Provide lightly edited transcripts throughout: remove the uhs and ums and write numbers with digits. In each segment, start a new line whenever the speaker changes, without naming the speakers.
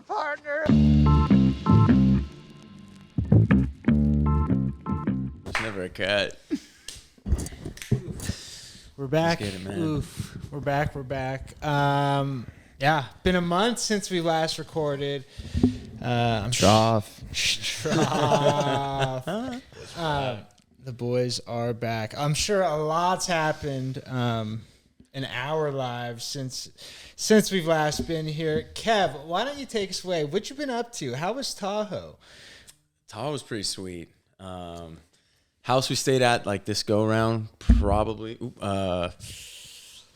there, partner.
It's never a cut.
We're back.
Let's get it, man.
Oof. We're back. Yeah, been a month since we last recorded.
Trough.
Trough. The boys are back. I'm sure a lot's happened in our lives since we've last been here. Kev, why don't you take us away? What you been up to? How was Tahoe?
Tahoe was pretty sweet. House we stayed at like this go around, probably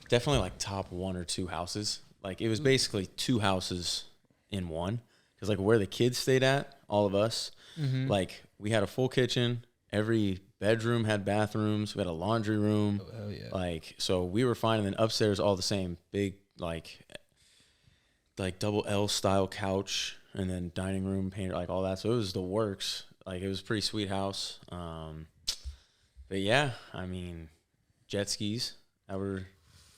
definitely like top 1 or 2 houses. Like it was basically 2 houses in one, because like where the kids stayed at, all of us, like we had a full kitchen. Every bedroom had bathrooms. We had a laundry room.
Oh, hell yeah.
Like, so we were fine. And then upstairs, all the same, big like double L style couch, and then dining room painted, like all that. So it was the works. Like it was a pretty sweet house. But yeah, I mean, jet skis, that were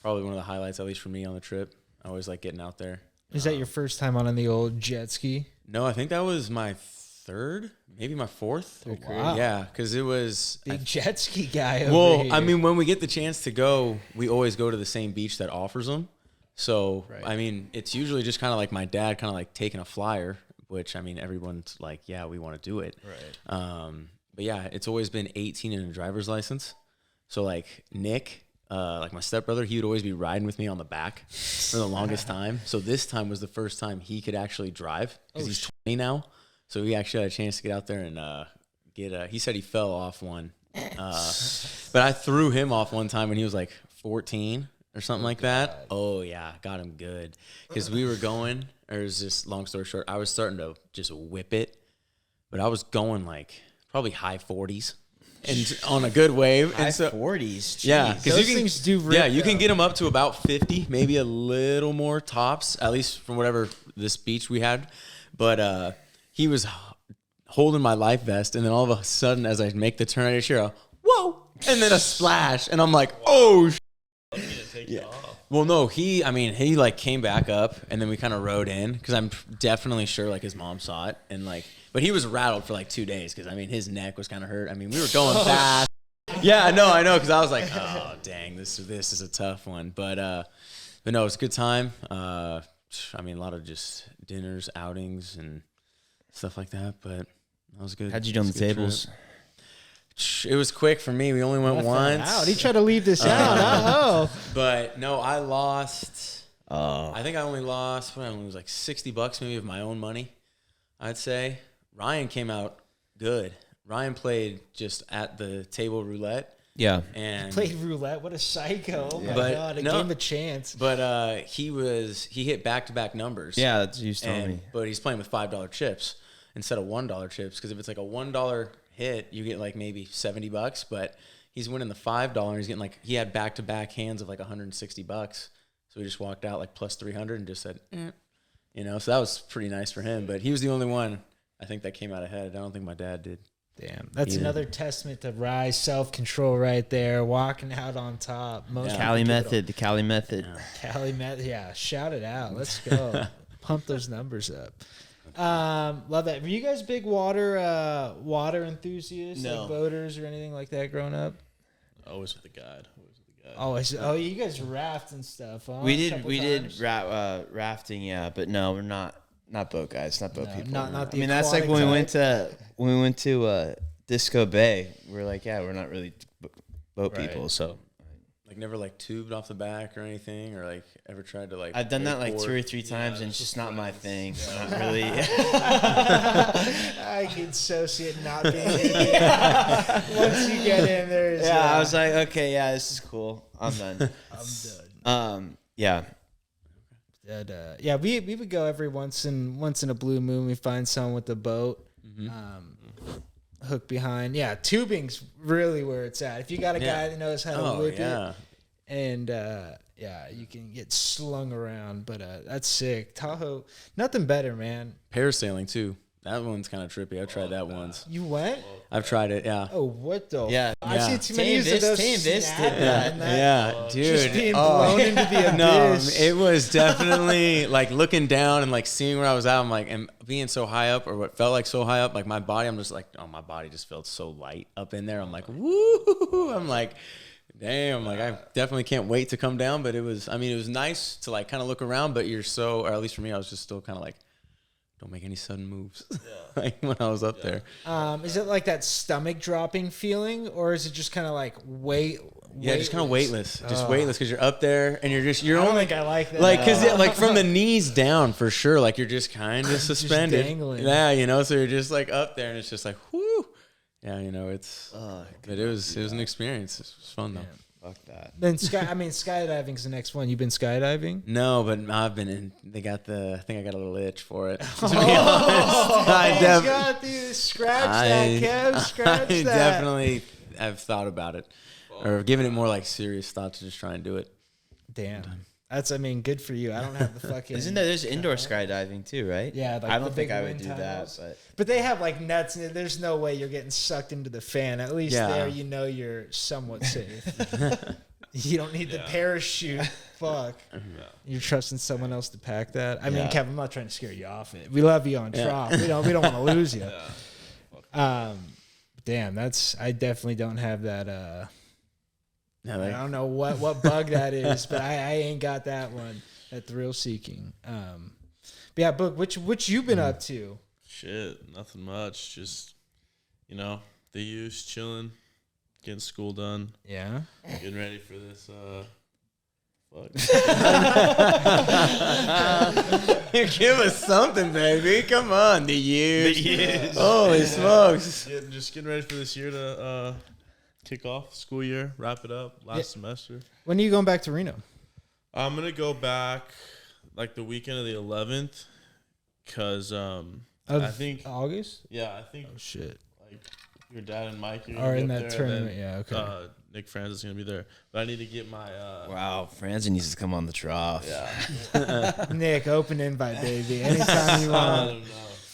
probably one of the highlights, at least for me, on the trip. I always like getting out there.
Is that your first time on the old jet ski?
No, I think that was my third, maybe my fourth.
Oh, wow.
Yeah, because it was
Big jet ski guy over here.
I mean, when we get the chance to go, we always go to the same beach that offers them. So,
Right.
I mean, it's usually just kind of like my dad kind of like taking a flyer, which, I mean, everyone's like, yeah, we want to do it.
Right.
But yeah, it's always been 18 and a driver's license. So like Nick, like my stepbrother, he would always be riding with me on the back for the longest time. So this time was the first time he could actually drive, because he's 20 now. So he actually had a chance to get out there and he said he fell off one. But I threw him off one time when he was like 14 or something like that. Oh yeah, got him good. Because we were going, or it was just, long story short, I was starting to just whip it, but I was going like probably high 40s and on a good wave.
High
and so
40s.
Those
yeah, because
things do rip,
yeah, you can
though.
get them up to about 50, maybe a little more tops, at least from whatever this beach we had. But he was holding my life vest, and then all of a sudden, as I make the turn, I just hear a whoa, and then a splash, and I'm like, oh. Yeah. Well, no, he like came back up, and then we kind of rode in, because I'm definitely sure like his mom saw it, and like, but he was rattled for like 2 days, because I mean his neck was kind of hurt. I mean, we were going fast. Yeah, I know, because I was like, oh dang, this is a tough one, but no, it's a good time. I mean, a lot of just dinners, outings, and stuff like that, but that was good.
How'd you do on the tables?
Trip. It was quick for me. We only went once.
Out. He tried to leave this out. Oh.
But no, I lost.
Oh.
I think I only lost, it was like $60 maybe of my own money, I'd say. Ryan came out good. Ryan played just at the table roulette.
Yeah.
And
Played roulette. What a psycho. Oh my
But
God. It
no.
gave him a chance.
But he hit back-to-back numbers.
Yeah, that's what you told me.
But he's playing with $5 chips instead of $1 chips, because if it's like a $1 hit, you get like maybe $70, but he's winning the $5, and he's getting like, he had back-to-back hands of like $160. So he just walked out like plus 300 and just said, so that was pretty nice for him. But he was the only one, I think, that came out ahead. I don't think my dad did.
Damn. That's
Yeah.
another testament to Rye's self-control right there. Walking out on top. Most
Cali
people
method, the Cali method.
Yeah.
Cali method. Yeah. Shout it out. Let's go. Pump those numbers up. Love that. Were you guys big water enthusiasts,
No.
like boaters or anything like that growing up?
Always with the guide.
Always. Oh, you guys raft and stuff. Huh?
We
A
did
couple
we
times?
did rafting, yeah, but no, we're not boat guys, not boat
No,
people.
not the
I mean, that's like
aquatic
when we went to Disco Bay. We're like, yeah, we're not really boat
Right.
people, so
Like never like tubed off the back or anything, or like ever tried to like.
I've done that like
wakeboard?
2 or 3 times, and it's just not my thing. Not really.
I can so see it not being once you get in there.
Yeah, I was like, okay, yeah, this is cool. I'm done.
I'm done.
Yeah.
That, yeah, we would go every once in a blue moon. We find someone with a boat, hook behind. Yeah, tubing's really where it's at. If you got a guy that knows how to whip it, and you can get slung around. But that's sick. Tahoe, nothing better, man.
Parasailing too. That one's kind of trippy. I've tried that once.
You went?
I've tried it. Yeah.
Oh, what the?
Yeah.
I've
Yeah.
seen too many of those.
Tame Vis
snap
did
that and that.
Yeah, dude.
Just being blown into the
No,
abyss.
it was definitely like looking down and like seeing where I was at. I'm like, and being so high up, or what felt like so high up, like my body, I'm just like, oh, my body just felt so light up in there. I'm like, woo! I'm like, damn, like I definitely can't wait to come down. But it was nice to like kind of look around, but or at least for me, I was just still kind of like, don't make any sudden moves. Like when I was up there.
Is it like that stomach dropping feeling, or is it just kind of like
Yeah, just kind of weightless. Just weightless because you're up there and you're
I don't
only
think I like that.
like because like from the knees down for sure. Like you're just kind of suspended.
dangling.
Yeah, so you're just like up there and it's just like whoo. Yeah, it's. But it was an experience. It was fun though.
Fuck that.
Then skydiving's the next one. You been skydiving?
No, but I've been in. I think I got a little itch for it. To be honest,
Scratch that, Kev. Scratch
I
that.
definitely have thought about it, or given it more like serious thought to just try and do it.
Damn. That's, good for you. I don't have the fucking.
Isn't there's indoor skydiving too, right?
Yeah, like
I
the
don't think
big
I would
wind
do
tunnels.
that,
But they have like nets in it. There's no way you're getting sucked into the fan. At least
Yeah.
there, you're somewhat safe. You don't need the parachute. Fuck. You're trusting someone else to pack that. I mean,
Yeah.
Kevin, I'm not trying to scare you off it. We love you on Trough. We don't want to lose you. Damn, I definitely don't have that.
No,
I don't know what bug that is, but I ain't got that one. That thrill seeking. But yeah, Boog, which you been up to?
Shit, nothing much. Just, the use, chilling, getting school done,
Yeah.
getting ready for this. Fuck.
Give us something, baby. Come on, the years. Holy smokes.
Just getting ready for this year to kick off school year, wrap it up, last semester.
When are you going back to Reno?
I'm gonna go back like the weekend of the 11th, cause I think
August.
I think
Oh shit.
like your dad and Mike
Are in that
there,
tournament.
and
Yeah.
then,
Okay.
Nick Franz is gonna be there, but I need to get my
Wow, Franzen needs to come on the Trough.
Nick, open invite, baby. Anytime you
I
want.
don't know.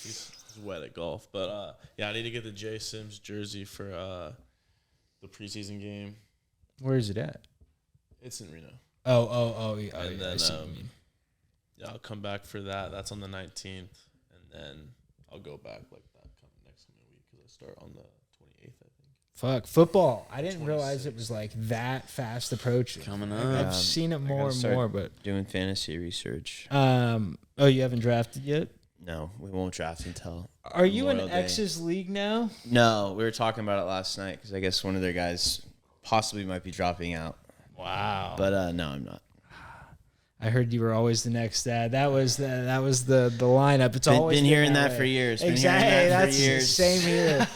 He's wet at golf, but I need to get the J Sims jersey for the preseason game.
Where is it at?
It's in Reno.
Oh, yeah.
And then
I see what you mean.
I'll come back for that. That's on the 19th, and then I'll go back like that next coming week because I start on the 28th, I think.
Fuck football. I didn't realize it was like that fast approaching.
Coming
I've
up.
seen it more and
start
more, but
Doing fantasy research.
oh, you haven't drafted yet?
No, we won't draft until.
Are you in
Memorial Day.
X's league now?
No, we were talking about it last night because I guess one of their guys possibly might be dropping out.
Wow.
But no, I'm not.
I heard you were always the next dad. That was the lineup. It's always
Been hearing that
way.
for years. Been
Exactly.
hearing that
That's
for years.
same here.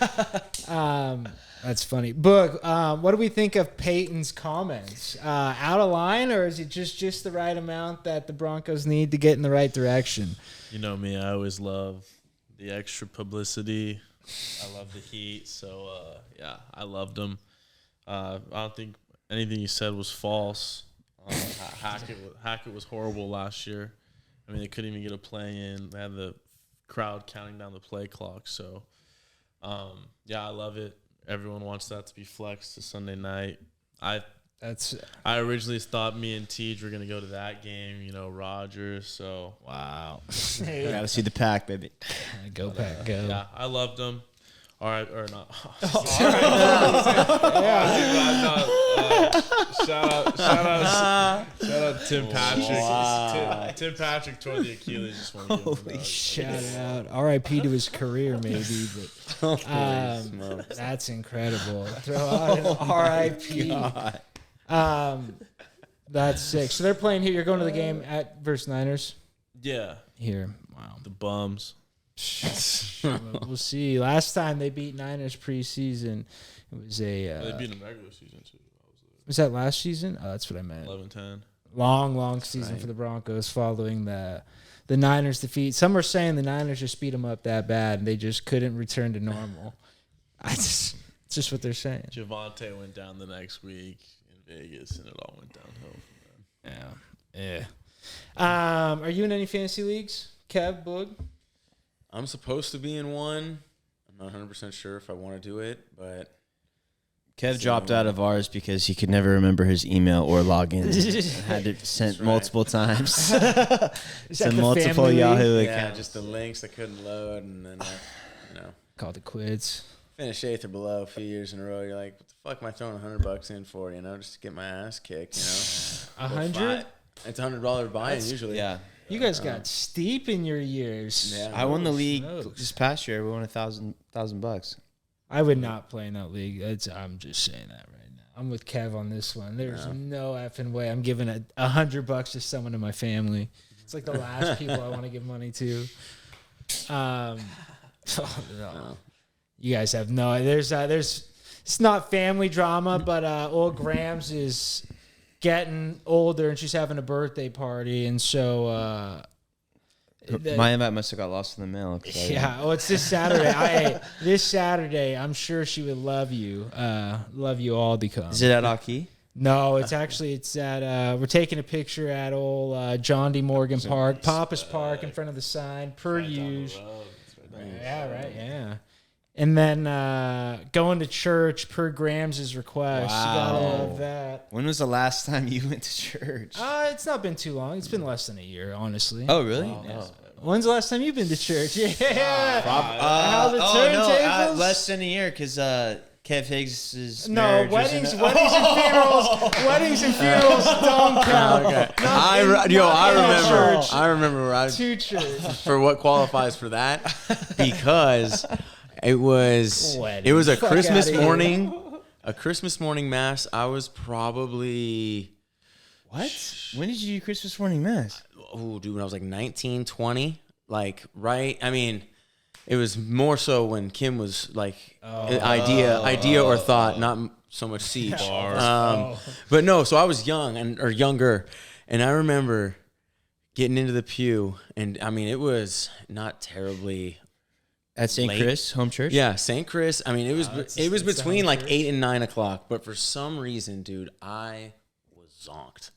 That's funny. Boog, what do we think of Peyton's comments? Out of line, or is it just the right amount that the Broncos need to get in the right direction?
You know me, I always love the extra publicity. I love the heat. So, I loved him. I don't think anything he said was false. Hackett was horrible last year. I mean, they couldn't even get a play in. They had the crowd counting down the play clock. So, I love it. Everyone wants that to be flexed to Sunday night. I originally thought me and Teej were going to go to that game, Rogers. So,
Wow. Gotta see the pack, baby.
Go Pack, go.
yeah, I loved him. All right, or not. Shout out Tim Patrick.
Wow.
Tim Patrick tore the Achilles. Just want to give him a
Shout out. R.I.P. to his career, maybe. But that's incredible. Throw out an R.I.P. That's sick. So they're playing here. You're going to the game at versus Niners
Yeah,
here. Wow.
the bums.
We'll see. Last time they beat Niners preseason, it was
They beat them regular season too.
was that last season? Oh, that's what I meant.
11-10.
Long season for the Broncos following the Niners defeat. Some are saying the Niners just beat them up that bad and they just couldn't return to normal. It's just what they're saying.
Javante went down the next week in Vegas, and it all went downhill.
Yeah. Are you in any fantasy leagues, Kev, Boog?
I'm supposed to be in one. I'm not 100% sure if I want to do it, but
Kev dropped out of ours because he could never remember his email or login. Had to send multiple times. Send multiple Yahoo
yeah,
accounts.
just the links I couldn't load, and then
Called it quits.
finish 8th or below a few years in a row. You're like, what the fuck am I throwing $100 in for? Just to get my ass kicked.
100?
It's $100 buy-in usually.
Yeah.
You guys got steep in your years.
Yeah.
I won the league
smokes.
this past year. We won $1,000.
I would not play in that league. I'm just saying that right now. I'm with Kev on this one. There's no effing way I'm giving $100 to someone in my family. It's like the last people I want to give money to. No. You guys have no. There's. It's not family drama, but old Grams is getting older and she's having a birthday party, and so.
My invite must have got lost in the mail.
Yeah, it's this Saturday. This Saturday, I'm sure she would love you. Love you all to come.
Is it at Aki?
No, it's at we're taking a picture at old John D. Morgan Park, Papa's Park, in front of the sign, per usual. Yeah, right, yeah. And then going to church per Grams' request.
Wow.
You gotta love that.
When was the last time you went to church?
It's not been too long. It's been less than a year, honestly.
Oh, really?
When's the last time you've been to church? Yeah. How the turntables?
Less than a year because Kev Higgs'
No, weddings and funerals don't count.
Okay. I remember where I
To church.
for what qualifies for that because it was a
Fuck
Christmas
outta here.
morning, mass. I was probably
What? When did you do Christmas morning mass?
when I was like 19, 20, like right. I mean, it was more so when Kim was like idea or thought, not so much siege. But no, so I was younger, and I remember getting into the pew, and I mean, it was not terribly.
At St.
Late.
Chris Home Church?
Yeah, St. Chris. I mean, it was between
sound
like
church.
8 and 9 o'clock, but for some reason, dude, I was zonked.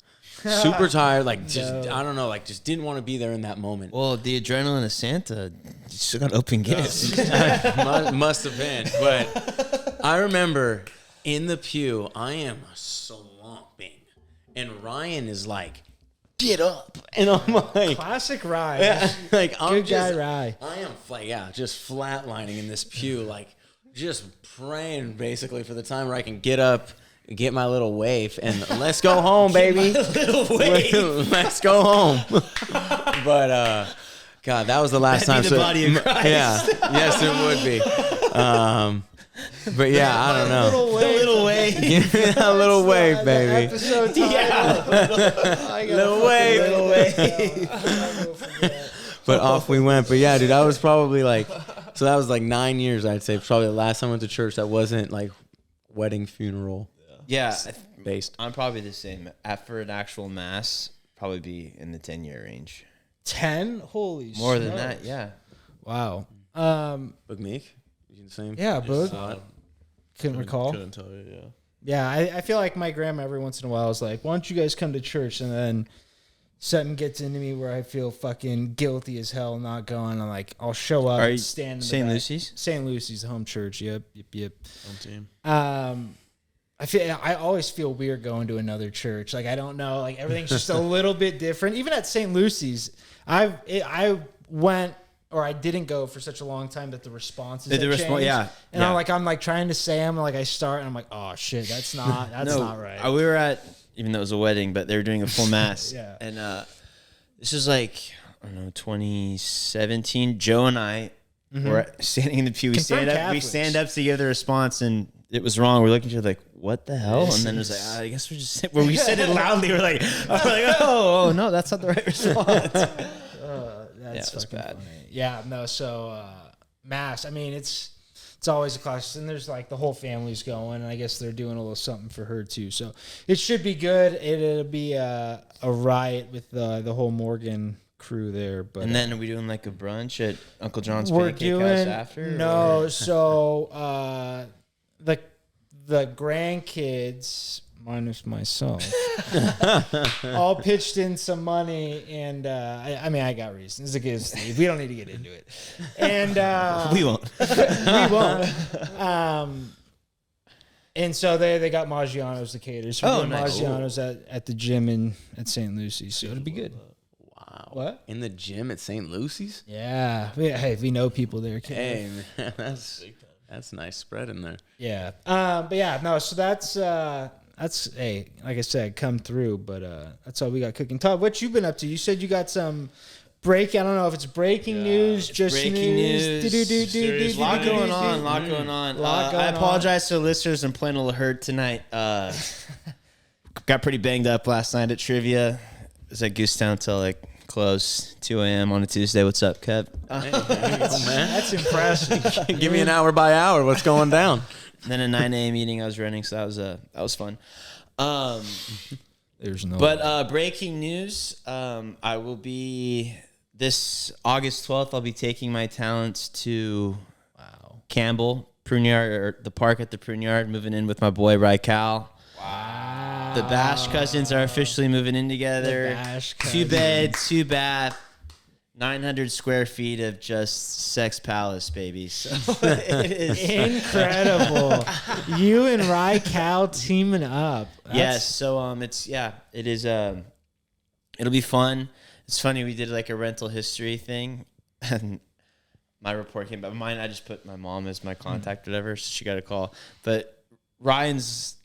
Super tired, like just I don't know, like just didn't want to be there in that moment.
Well, the adrenaline of Santa, you still got open gifts.
Must have been, but I remember in the pew, I am slumping, and Ryan is like, "Get up," and I'm like,
Classic Rye.
yeah, like I'm
Good guy,
just,
Rye.
I am just flatlining in this pew, like just praying basically for the time where I can get up, get my little waif, and let's go home, baby. Let's go home. But God, that was the last time.
That'd be the body of Christ.
Yeah, yes, it would be. But yeah, I don't know.
Little way.
Give me that little wave, baby.
Episode title.
Little wave. But off we went. But yeah, dude, I was probably like, so that was like 9 years, I'd say. Probably the last time I went to church that wasn't like wedding, funeral
Yeah,
based.
I'm probably the same. After an actual mass, probably be in the 10-year range.
10? Holy
More than
smokes.
that, yeah.
Wow.
Boog Meek? You the same?
Yeah, Boog. Couldn't recall.
Couldn't tell you, yeah.
Yeah, I feel like my grandma every once in a while is like, why don't you guys come to church? And then something gets into me where I feel fucking guilty as hell not going. I'm like, I'll show up
Are
and
you
stand in the
St.
back.
Lucy's?
St. Lucy's, the home church. Yep.
Home team.
I always feel weird going to another church. Like, I don't know. Like, everything's just a little bit different. Even at St. Lucy's, I went, or I didn't go for such a long time that the responses had changed.
Yeah.
And I'm like trying to say them, like I start, and I'm like, oh shit, that's not right.
We were at, even though it was a wedding, but they were doing a full mass.
Yeah.
And this was like, I don't know, 2017. Joe and I were standing in the pew. We
Confirmed
stand up.
Catholics.
We stand up to give the response, and it was wrong. We're looking at each other like, what the hell? And then it was like, I guess we're just. When we said it loudly, we're like, oh no, that's not the right response.
That's
it was
fucking
bad.
funny. Yeah, no. So mass. I mean, it's always a class, and there's like the whole family's going, and I guess they're doing a little something for her too. So it should be good. It'll be a riot with the whole Morgan crew there. But
And then are we doing like a brunch at Uncle John's
we're
Pancake
doing
House after?
no.
or-
So the grandkids, minus myself, all pitched in some money, and I mean, I got reasons against Steve. We don't need to get into it, and
We won't.
we won't. And so they got Maggiano's the cater. So we're doing
nice.
Maggiano's at the gym at St. Lucy's. So it'll be good.
Wow.
What?
In the gym at St. Lucy's?
Yeah. Hey, we know people there.
Hey, man, that's a nice spread in there.
Yeah. But yeah, no. So that's hey, like I said, come through. But that's all we got cooking. Todd, what you been up to? You said you got some break. I don't know if it's breaking news, just
breaking news.
news.
A lot going on. I apologize to the listeners. I'm playing a little hurt tonight. Got pretty banged up last night at trivia. I was at Goosetown till like close 2 a.m. on a Tuesday. What's up, Kev?
Hey, there you go, man.
That's impressive.
Give me an hour by hour. What's going down?
Then a 9 a.m. meeting I was running, so that was fun.
There's no.
But breaking news, I will be this August 12th. I'll be taking my talents to Campbell Prune Yard, or the park at the Prune Yard, moving in with my boy Rycal.
Wow.
The Bash cousins are officially moving in together.
The Bash
2 bed, 2 bath, 900 square feet of just sex palace, baby. So it is
Incredible. You and Rycal teaming up.
yes. So it is. It'll be fun. It's funny, we did like a rental history thing, and my report came back. Mine, I just put my mom as my contact, whatever, so she got a call. But Ryan's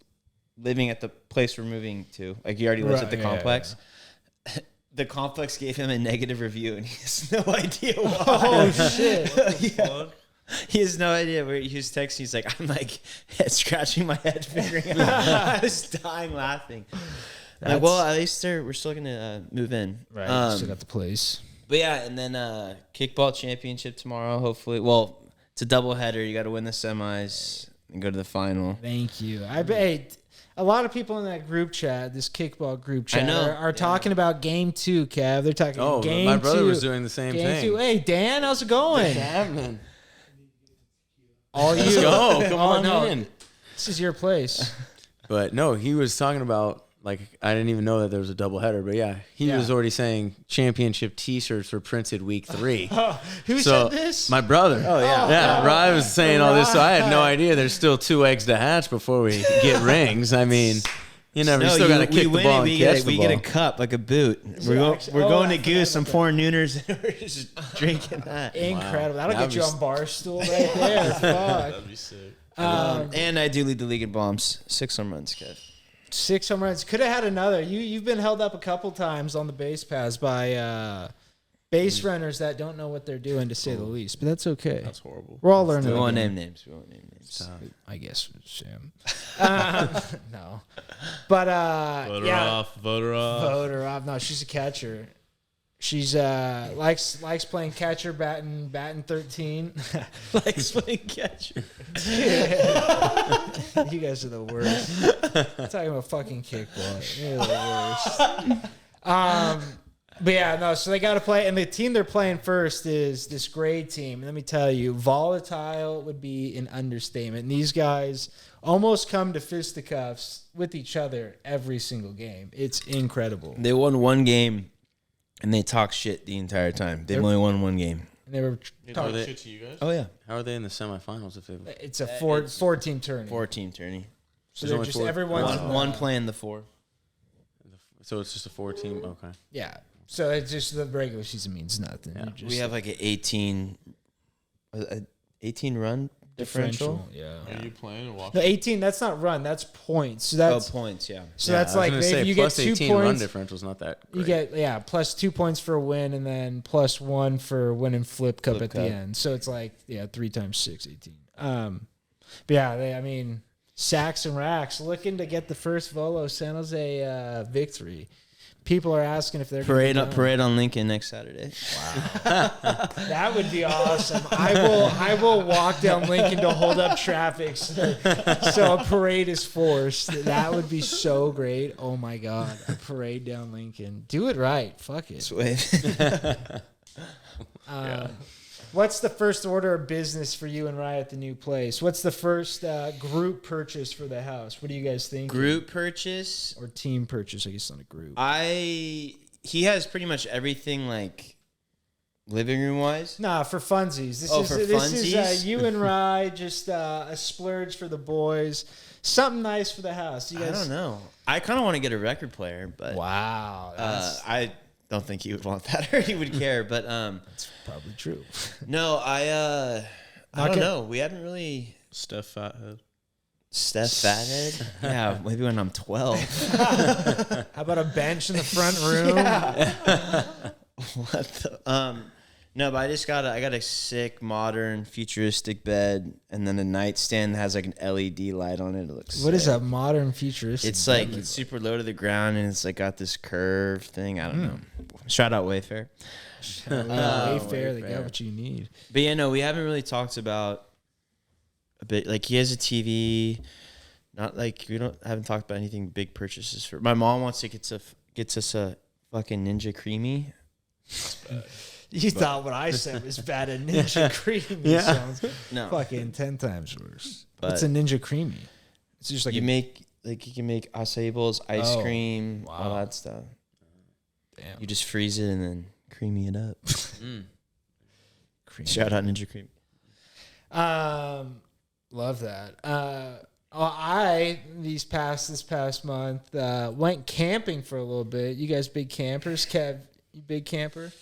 living at the place we're moving to. Like, he already lives at the complex. Yeah. The complex gave him a negative review, and he has no idea why.
Oh, shit.
Yeah. He has no idea where he was texting. He's like, I'm like scratching my head, figuring out. I was dying laughing. Like, well, at least we're still going to move in.
Right. Still got the place.
But yeah, and then kickball championship tomorrow, hopefully. Well, it's a doubleheader. You got to win the semis and go to the final.
Thank you. Hey, a lot of people in that group chat, this kickball group chat,
I know.
are talking about game 2, Kev. They're talking game 2.
My brother was doing the same thing.
2. Hey, Dan, how's it going?
Happening.
All you.
Let's go. Come on in.
This is your place.
But no, he was talking about, like, I didn't even know that there was a doubleheader, but yeah, he was already saying championship T-shirts were printed week 3.
Who said this?
My brother.
Oh, yeah.
Yeah, Ryan was saying all this, so I had no idea. There's still 2 eggs to hatch before we get rings. I mean, you still got to kick the ball and catch the ball.
We get a cup, like a boot. We're going to Goose, some four Nooners, and we're just drinking that.
Incredible.
Wow.
That'll get you on Barstool right there. Fuck.
That'd be sick.
And I do lead the league in bombs. 6 home runs, Kev.
6 home runs. Could have had another. You've been held up a couple times on the base paths by base runners that don't know what they're doing, to say the least. But that's okay.
That's horrible.
We're all learning.
We won't name names.
I guess Sam. No, but
Voter off.
Voter off. No, she's a catcher. She's likes playing catcher, batting 13.
Likes playing catcher.
You guys are the worst. I'm talking about fucking kickball. You're the worst. But yeah, no. So they got to play, and the team they're playing first is this grade team. And let me tell you, volatile would be an understatement. And these guys almost come to fisticuffs with each other every single game. It's incredible.
They won 1 game, and they talk shit the entire time. They've only won 1 game.
And they were
Talking shit to you guys?
Oh, yeah.
How are they in the semifinals if they?
it's a 4-team tourney.
4-team tourney.
So they're just everyone's
One playing the 4.
So it's just a 4-team. Okay.
Yeah. So it's just the regular season means nothing.
Yeah.
We have like an 18 run differential.
Yeah.
Are you playing or watching?
No, 18. That's not run. That's points. So that's
points. Yeah.
So that's like maybe you get
plus
2
18
points.
run differential is not that great.
You get plus 2 points for a win, and then plus 1 for winning flip cup at the end. So it's like 3 times 6, 18. But yeah, Sacks and Racks looking to get the first Volo San Jose victory. People are asking if they're
parade on Lincoln next Saturday.
Wow, that would be awesome. I will walk down Lincoln to hold up traffic, so a parade is forced. That would be so great. Oh my god, a parade down Lincoln. Do it right. Fuck it.
Wafe.
What's the first order of business for you and Rye at the new place? What's the first group purchase for the house? What do you guys think?
Group purchase
or team purchase? I guess not a group.
He has pretty much everything like living room wise.
Nah, for funsies. This is you and Rye, just a splurge for the boys. Something nice for the house. You guys,
I don't know. I kind of want to get a record player, but
wow,
I don't think he would want that or he would care. But
that's probably true.
No, I don't know. We haven't really
Steph Fathead.
Yeah, maybe when I'm 12.
How about a bench in the front room?
What the, no, but I got a sick, modern, futuristic bed, and then a nightstand that has like an LED light on it. It looks
What
sick.
is a modern futuristic?
It's like it's super low to the ground, and it's like got this curve thing. I don't know. Shout out Wayfair.
Wayfair, they got what you need.
But yeah, no, we haven't really talked about a bit. Like he has a TV. Not like haven't talked about anything big purchases for. My mom wants to gets us a fucking Ninja Creamy.
You thought what I said was bad. A Ninja Creamy sounds fucking 10 times worse.
But
what's a Ninja Creamy? It's just like
you can make acai bowls, ice cream, all that stuff.
Damn.
You just freeze it and then creamy it up. Shout out Ninja Cream.
Love that. This past month went camping for a little bit. You guys big campers? Kev, you big camper?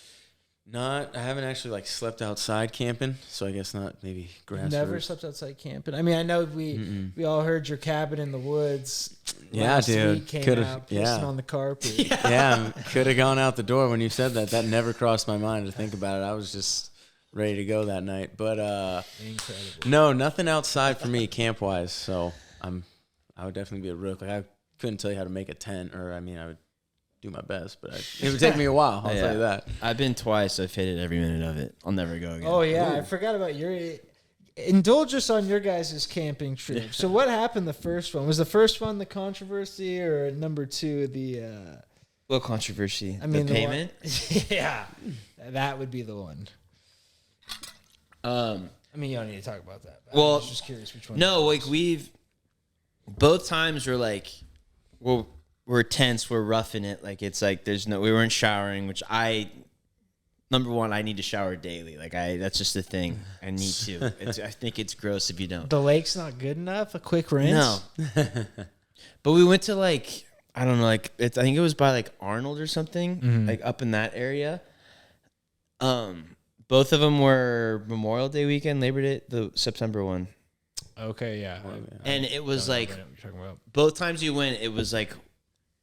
I haven't actually like slept outside camping, so I guess not. Maybe grass.
Never slept outside camping. I mean, I know we all heard your cabin in the woods.
Yeah, dude.
Could have pissing on the carpet.
Yeah, could have gone out the door when you said that. That never crossed my mind to think about it. I was just ready to go that night. But
incredible.
No, nothing outside for me camp wise. So I would definitely be a rook. Like I couldn't tell you how to make a tent, or I would do my best, but it would take me a while. I'll tell you that.
I've been twice. I've hated every minute of it. I'll never go again.
Oh yeah, I forgot about your. Indulge us on your guys' camping trip. So what happened the first one? Was the first one the controversy, or number two the?
What controversy?
I mean,
the payment.
Yeah, that would be the one. I mean, you don't need to talk about that. I was just curious which one.
No, like both times were like, we're tense, we're roughing it. Like it's like we weren't showering, which number one, I need to shower daily. Like that's just a thing. I need to. I think it's gross if you don't.
The lake's not good enough. A quick rinse.
No. But we went to like I don't know, like I think it was by like Arnold or something, like up in that area. Both of them were Memorial Day weekend, Labor Day, the September one.
Okay, yeah.
And it was like
what you're talking about.
both times you went, it was like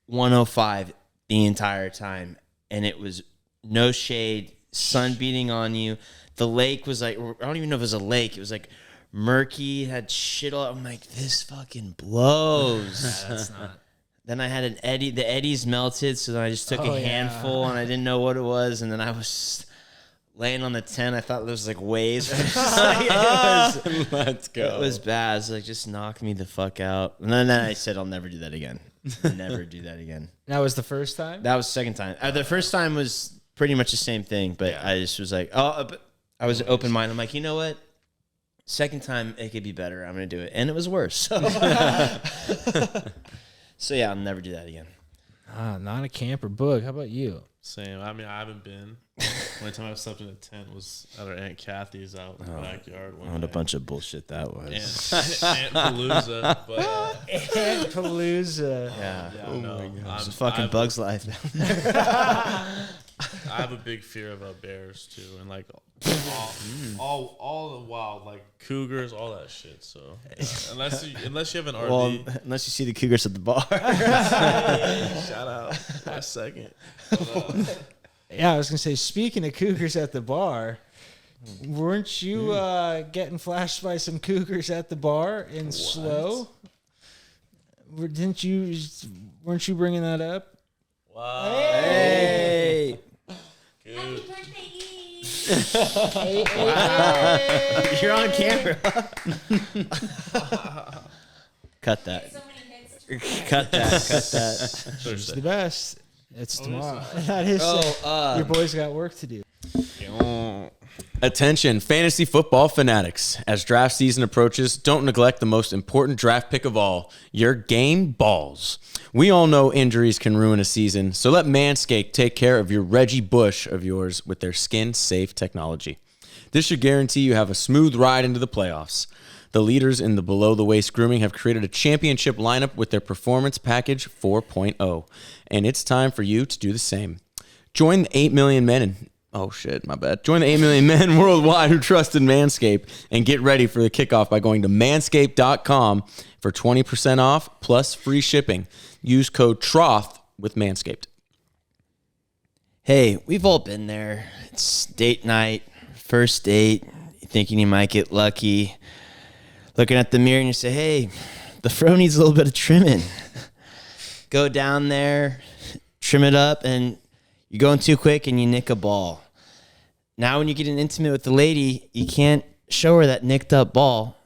105 the entire time, and it was no shade, sun beating on you. The lake was like, I don't even know if it was a lake. It was like murky, had shit all. I'm like, this fucking blows.
That's not.
Then I had an eddy. The eddies melted, so then I just took a handful, and I didn't know what it was. And then I was laying on the tent. I thought there was like waves.
Let's go.
It was bad. It was like, just knock me the fuck out. And then I said, I'll never do that again. Never do that again.
That was the first time?
That was the second time. The first time was pretty much the same thing, but I just was like, but I was open minded. I'm like, you know what? Second time, it could be better. I'm going to do it. And it was worse. So, so yeah, I'll never do that again.
Not a camper. Boog, how about you?
Same. I mean, I haven't been. Only time I slept in a tent was at our Aunt Kathy's out in the backyard.
What a bunch of bullshit that was.
Aunt Palooza. But,
Aunt Palooza.
Yeah.
Oh my God.
It's a fucking Bug's Life.
I have a big fear about bears too, and like all the wild, like cougars, all that shit. So unless you have an RV,
Well, unless you see the cougars at the bar.
shout out last second.
Yeah, I was gonna say. Speaking of cougars at the bar, weren't you getting flashed by some cougars at the bar in Slow? Weren't you bringing that up?
Wow.
Hey.
Happy birthday, Eve.
You're on camera. Cut that.
So many hits.
Cut that.
It's the best. It's tomorrow. That is. Your boys got work to do.
Attention, fantasy football fanatics. As draft season approaches, don't neglect the most important draft pick of all, your game balls. We all know injuries can ruin a season, so let Manscaped take care of your Reggie Bush of yours with their skin-safe technology. This should guarantee you have a smooth ride into the playoffs. The leaders in the below-the-waist grooming have created a championship lineup with their Performance Package 4.0, and it's time for you to do the same. Join the 8 million men and Join the 8 million men worldwide who trust in Manscaped and get ready for the kickoff by going to manscaped.com for 20% off plus free shipping. Use code Trough with Manscaped.
Hey, we've all been there. It's date night, first date, thinking you might get lucky. Looking at the mirror and you say, hey, the fro needs a little bit of trimming. Go down there, trim it up, and you're going too quick and you nick a ball. Now when you get intimate with the lady, you can't show her that nicked up ball.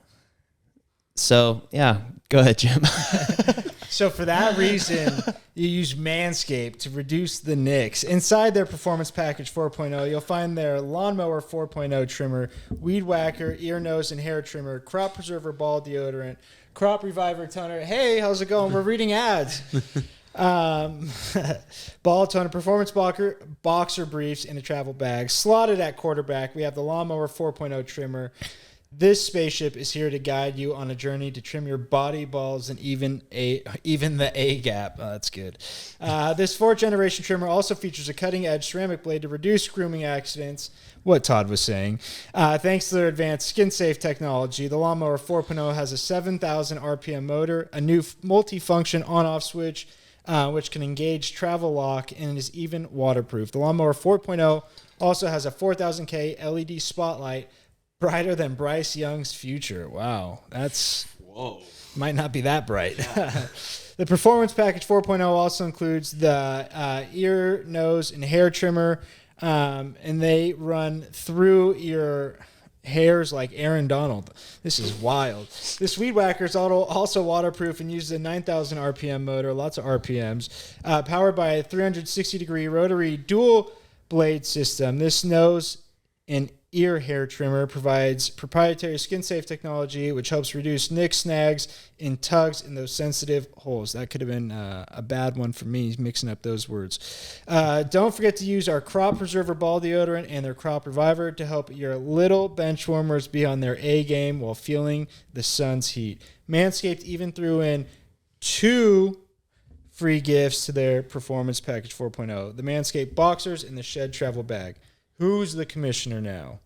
So, yeah, go ahead, Jim.
So for that reason, you use Manscaped to reduce the nicks. Inside their Performance Package 4.0, you'll find their Lawnmower 4.0 trimmer, Weed Whacker, ear, nose, and hair trimmer, Crop Preserver ball deodorant, Crop Reviver toner. Hey, how's it going? We're reading ads. Ball toner, performance boxer briefs in a travel bag. Slotted at quarterback, we have the Lawnmower 4.0 trimmer. This spaceship is here to guide you on a journey to trim your body, balls, and even the A gap. Oh, that's good. This fourth generation trimmer also features a cutting edge ceramic blade to reduce grooming accidents. What Todd was saying. Thanks to their advanced skin safe technology, the Lawnmower 4.0 has a 7,000 RPM motor, a new multi-function on-off switch, which can engage travel lock and is even waterproof. The Lawnmower 4.0 also has a 4,000K LED spotlight, brighter than Bryce Young's future. Wow, might not be that bright. The Performance Package 4.0 also includes the ear, nose, and hair trimmer, and they run through your hairs like Aaron Donald. This is wild. This Weed Whacker is also waterproof and uses a 9,000 RPM motor, lots of RPMs, powered by a 360-degree rotary dual blade system. This nose and ear hair trimmer provides proprietary skin-safe technology, which helps reduce nicks, snags, and tugs in those sensitive holes. That could have been a bad one for me, mixing up those words. Don't forget to use our Crop Preserver ball deodorant and their Crop Reviver to help your little bench warmers be on their A game while feeling the sun's heat. Manscaped even threw in 2 free gifts to their Performance Package 4.0, the Manscaped Boxers and the Shed Travel Bag. Who's the commissioner now?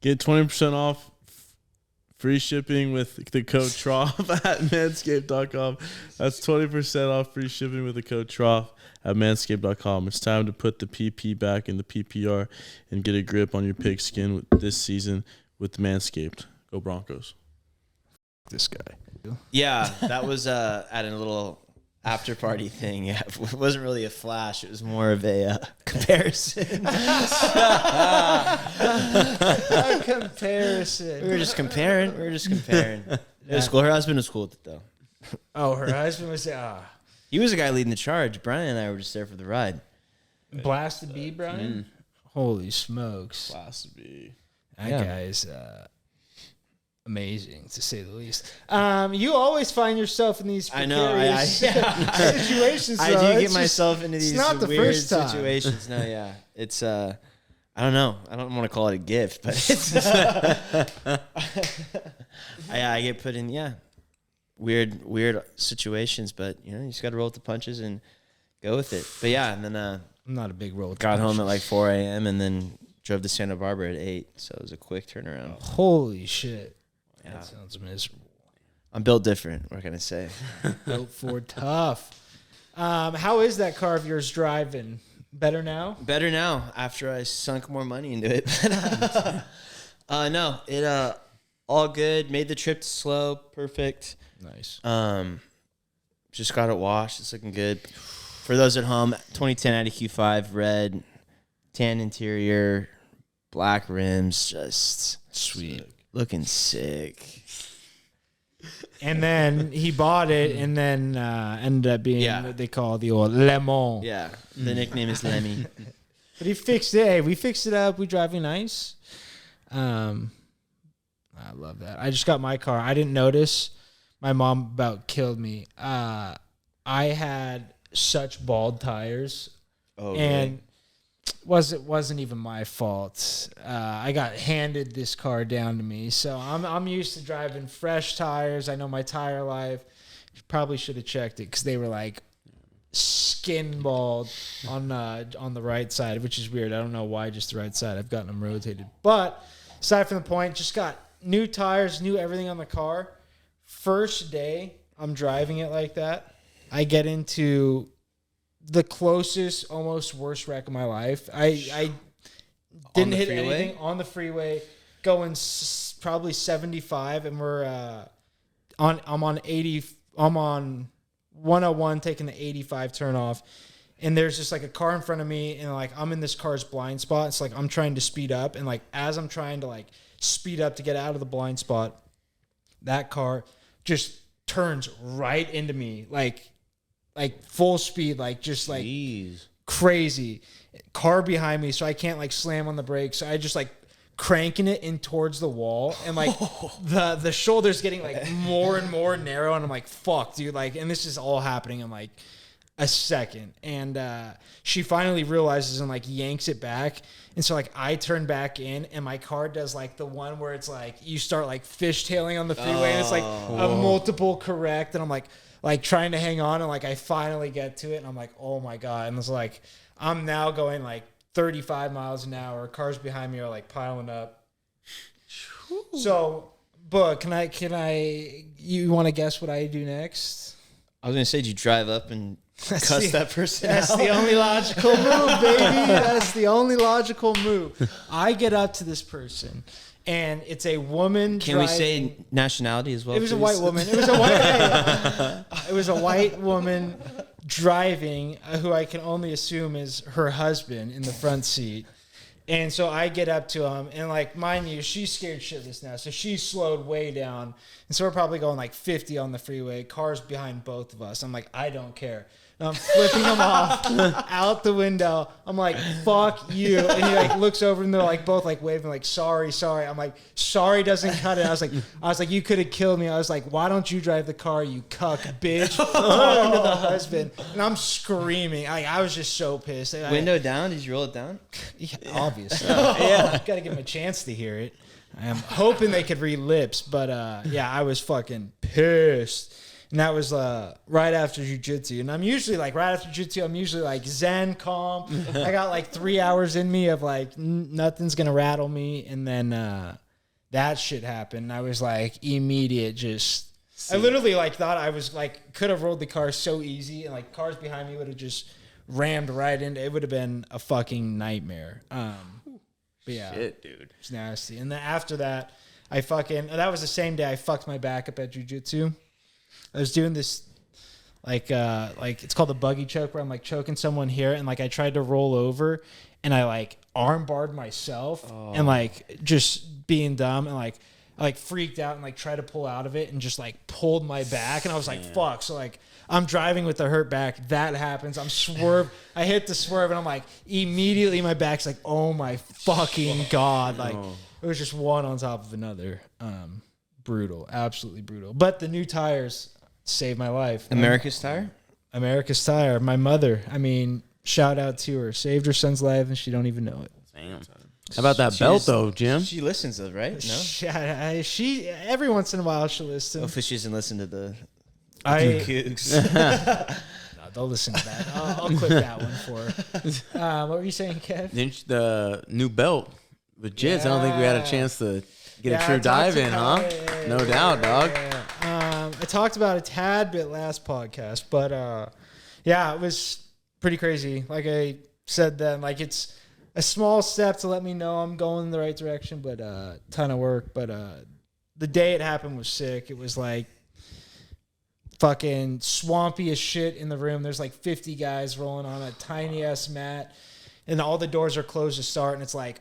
Get 20% off free shipping with the code Trough at manscaped.com. That's 20% off free shipping with the code Trough at manscaped.com. It's time to put the PP back in the PPR and get a grip on your pig skin this season with Manscaped. Go Broncos.
This guy.
Yeah, that was at a little after party thing. Yeah, it wasn't really a flash. It was more of a comparison.
A comparison.
We were just comparing. It was cool. Her husband was cool with it, though.
Oh, her husband was
He was the guy leading the charge. Brian and I were just there for the ride.
Blasted B, Brian? Holy smokes.
Class to be.
That guy is amazing, to say the least. You always find yourself in these precarious situations.
I do get myself into these
not the
weird
first time.
situations. No, yeah. It's, I don't know. I don't want to call it a gift, but it's, I get put in, weird situations, but, you just got to roll with the punches and go with it. But, yeah, and then
I'm not a big roll.
got home at like 4 a.m. and then drove to Santa Barbara at 8, so it was a quick turnaround.
Holy shit.
Yeah.
That sounds miserable.
I'm built different, what can I say?
Built for tough. How is that car of yours driving? Better now?
Better now, after I sunk more money into it. No, it all good. Made the trip to Slow, perfect.
Nice.
Just got it washed. It's looking good. For those at home, 2010 Audi Q5, red, tan interior, black rims, just
Sweet.
looking sick.
And then he bought it and then ended up being what they call the old Lemon.
Yeah, the nickname is Lemmy.
But he fixed it. Hey, we fixed it up. We driving nice. I love that. I just got my car. I didn't notice. My mom about killed me. I had such bald tires, and wasn't even my fault. I got handed this car down to me, so I'm used to driving fresh tires. I know my tire life. Probably should have checked it because they were like skin bald on the right side, which is weird. I don't know why just the right side. I've gotten them rotated, but aside from the point, just got new tires, new everything on the car. First day I'm driving it like that, I get into the closest, almost worst wreck of my life. I didn't hit anything on the freeway, going probably 75, and I'm on 80. I'm on 101 taking the 85 turn off, and there's just like a car in front of me, and like I'm in this car's blind spot. It's like I'm trying to speed up, and like as I'm trying to like speed up to get out of the blind spot, that car just turns right into me, like full speed, like just like crazy. Car behind me, so I can't like slam on the brakes. So I just like cranking it in towards the wall, and like the shoulder's getting like more and more narrow, and I'm like, fuck, dude, like, and this is all happening in like a second, and she finally realizes and like yanks it back, and so like I turn back in, and my car does like the one where it's like you start like fishtailing on the freeway, and it's like a multiple correct, and I'm like trying to hang on, and like I finally get to it, and I'm like, oh my god, and it's like I'm now going like 35 miles an hour. Cars behind me are like piling up. So, Boog, you want to guess what I do next?
I was going to say, did you drive up and cuss that person
That's
out?
the only logical move, baby. That's the only logical move. I get up to this person, and it's a woman.
Can we say nationality as well?
It was
please?
a white woman. It was a white woman driving, who I can only assume is her husband in the front seat. And so I get up to him, and like, mind you, she's scared shitless now, so she's slowed way down, and so we're probably going like 50 on the freeway. Cars behind both of us. I'm like, I don't care. And I'm flipping him off out the window. I'm like, fuck you. And he like looks over, and they're like both like waving like, sorry. I'm like, sorry doesn't cut it. I was like, you could have killed me. I was like, why don't you drive the car, you cuck bitch? Talking to the husband. And I'm screaming. I was just so pissed.
Window down? Did you roll it down?
Yeah, obviously. Yeah. Gotta give him a chance to hear it. I'm hoping they could read lips, but yeah, I was fucking pissed. And that was right after jiu-jitsu. And I'm usually like, right after jiu-jitsu, I'm usually like zen, calm. I got like 3 hours in me of like, nothing's going to rattle me. And then that shit happened. I was like, immediate just... I literally like thought I was like, could have rolled the car so easy. And like cars behind me would have just rammed right into it. Would have been a fucking nightmare. But yeah.
Shit, dude.
It's nasty. And then after that, that was the same day I fucked my back up at jiu-jitsu. I was doing this, like it's called the buggy choke, where I'm like choking someone here, and like I tried to roll over, and I like arm barred myself, and like just being dumb, and like I like freaked out and like tried to pull out of it, and just like pulled my back, and I was like, fuck. So like I'm driving with the hurt back. That happens. I'm swerve. I hit the swerve, and I'm like, immediately my back's like, oh my fucking god, like it was just one on top of another. Brutal, absolutely brutal. But the new tires saved my life.
America's Tire?
America's Tire. My mother. I mean, shout out to her. Saved her son's life, and she don't even know it.
Damn. How about that belt, though, Jim?
She listens, though, right? No?
She every once in a while she'll listen.
Hopefully she doesn't listen to the
cougs. No, they'll listen to that. I'll quit that one for her. What were you saying, Kev?
The new belt with Jizz. I don't think we had a chance to get a true dive in, huh?
Yeah,
no doubt, dog.
I talked about a tad bit last podcast, but yeah, it was pretty crazy. Like I said then, like it's a small step to let me know I'm going in the right direction, but ton of work. But the day it happened was sick. It was like fucking swampy as shit in the room. There's like 50 guys rolling on a tiny ass mat. And all the doors are closed to start, and it's like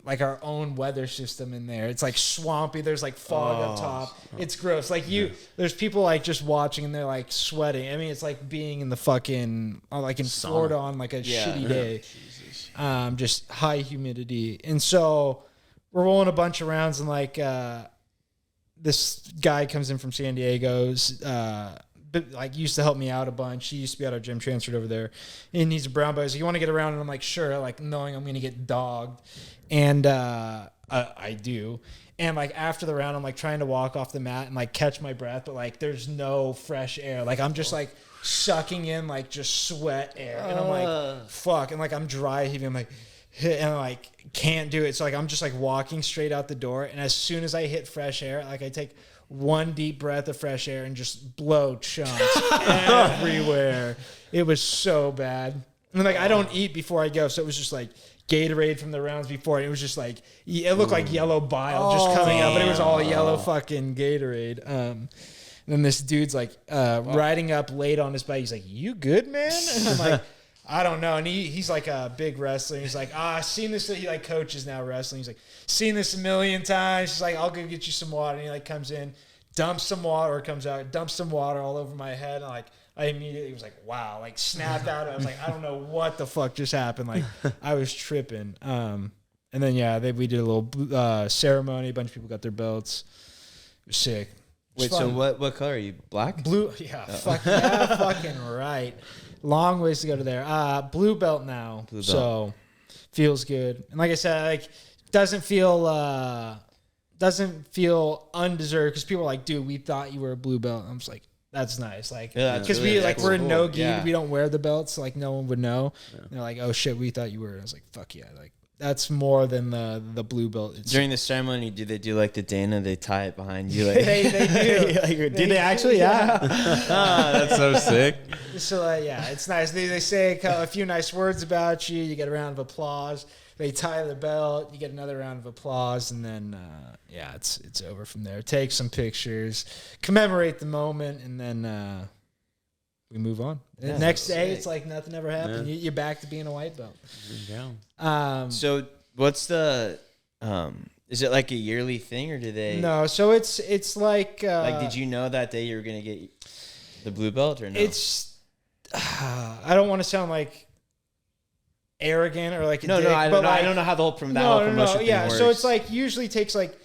like our own weather system in there. It's like swampy. There's like fog up top. It's gross. Like there's people like just watching, and they're like sweating. I mean, it's like being in the fucking like in Florida on like a shitty day. just high humidity. And so we're rolling a bunch of rounds, and like this guy comes in from San Diego's, but like used to help me out a bunch. He used to be at our gym, transferred over there, and he's a brown boy. So you want to get around, and I'm like, sure, like knowing I'm gonna get dogged, and I do. And like after the round, I'm like trying to walk off the mat and like catch my breath, but like there's no fresh air. Like I'm just like sucking in like just sweat air, and I'm like, fuck, and like I'm dry heaving. I'm like, and I like can't do it. So like I'm just like walking straight out the door, and as soon as I hit fresh air, like I take one deep breath of fresh air and just blow chunks everywhere. It was so bad. And like I don't eat before I go, so it was just like Gatorade from the rounds before. It was just like, it looked like yellow bile just coming up, but it was all yellow fucking Gatorade. And then this dude's like riding up late on his bike. He's like, "You good, man?" And I'm like, "I don't know." And he's like a big wrestler. He's like, I've seen this. He like coaches now wrestling. He's like, seen this a million times. He's like, "I'll go get you some water." And he like comes in, dumps some water, or comes out, dumps some water all over my head. And like, I immediately was like, wow, like snapped out. I was like, I don't know what the fuck just happened. Like I was tripping. And then, yeah, we did a little ceremony. A bunch of people got their belts. It was sick.
Wait, so what color are you? Black?
Blue. Yeah, fucking right. Long ways to go to there. Blue belt now. Blue belt. So feels good. And like I said, like doesn't feel undeserved, because people are like, dude, we thought you were a blue belt. And I'm just like, that's nice. Like, because really, like, we're in no gi. Yeah. We don't wear the belts. So like, no one would know. Yeah. They're like, oh shit, we thought you were. And I was like, fuck yeah. Like, that's more than the blue belt. During the ceremony, do they do like the Dana? They tie it behind you. Like they do. Do they actually? Yeah.
That's so sick. So
yeah, it's nice. They say a few nice words about you. You get a round of applause. They tie the belt. You get another round of applause, and then yeah, it's over from there. Take some pictures, commemorate the moment, and then we move on. Yeah, next day, it's like nothing ever happened. Yeah. You're back to being a white belt.
Yeah. So what's the? Is it like a yearly thing, or do they?
No. So it's like.
Did you know that day you were gonna get the blue belt, or no?
It's. I don't want to sound like arrogant or like a dick,
I don't know how the whole promotion thing
yeah,
works.
so it's like usually takes like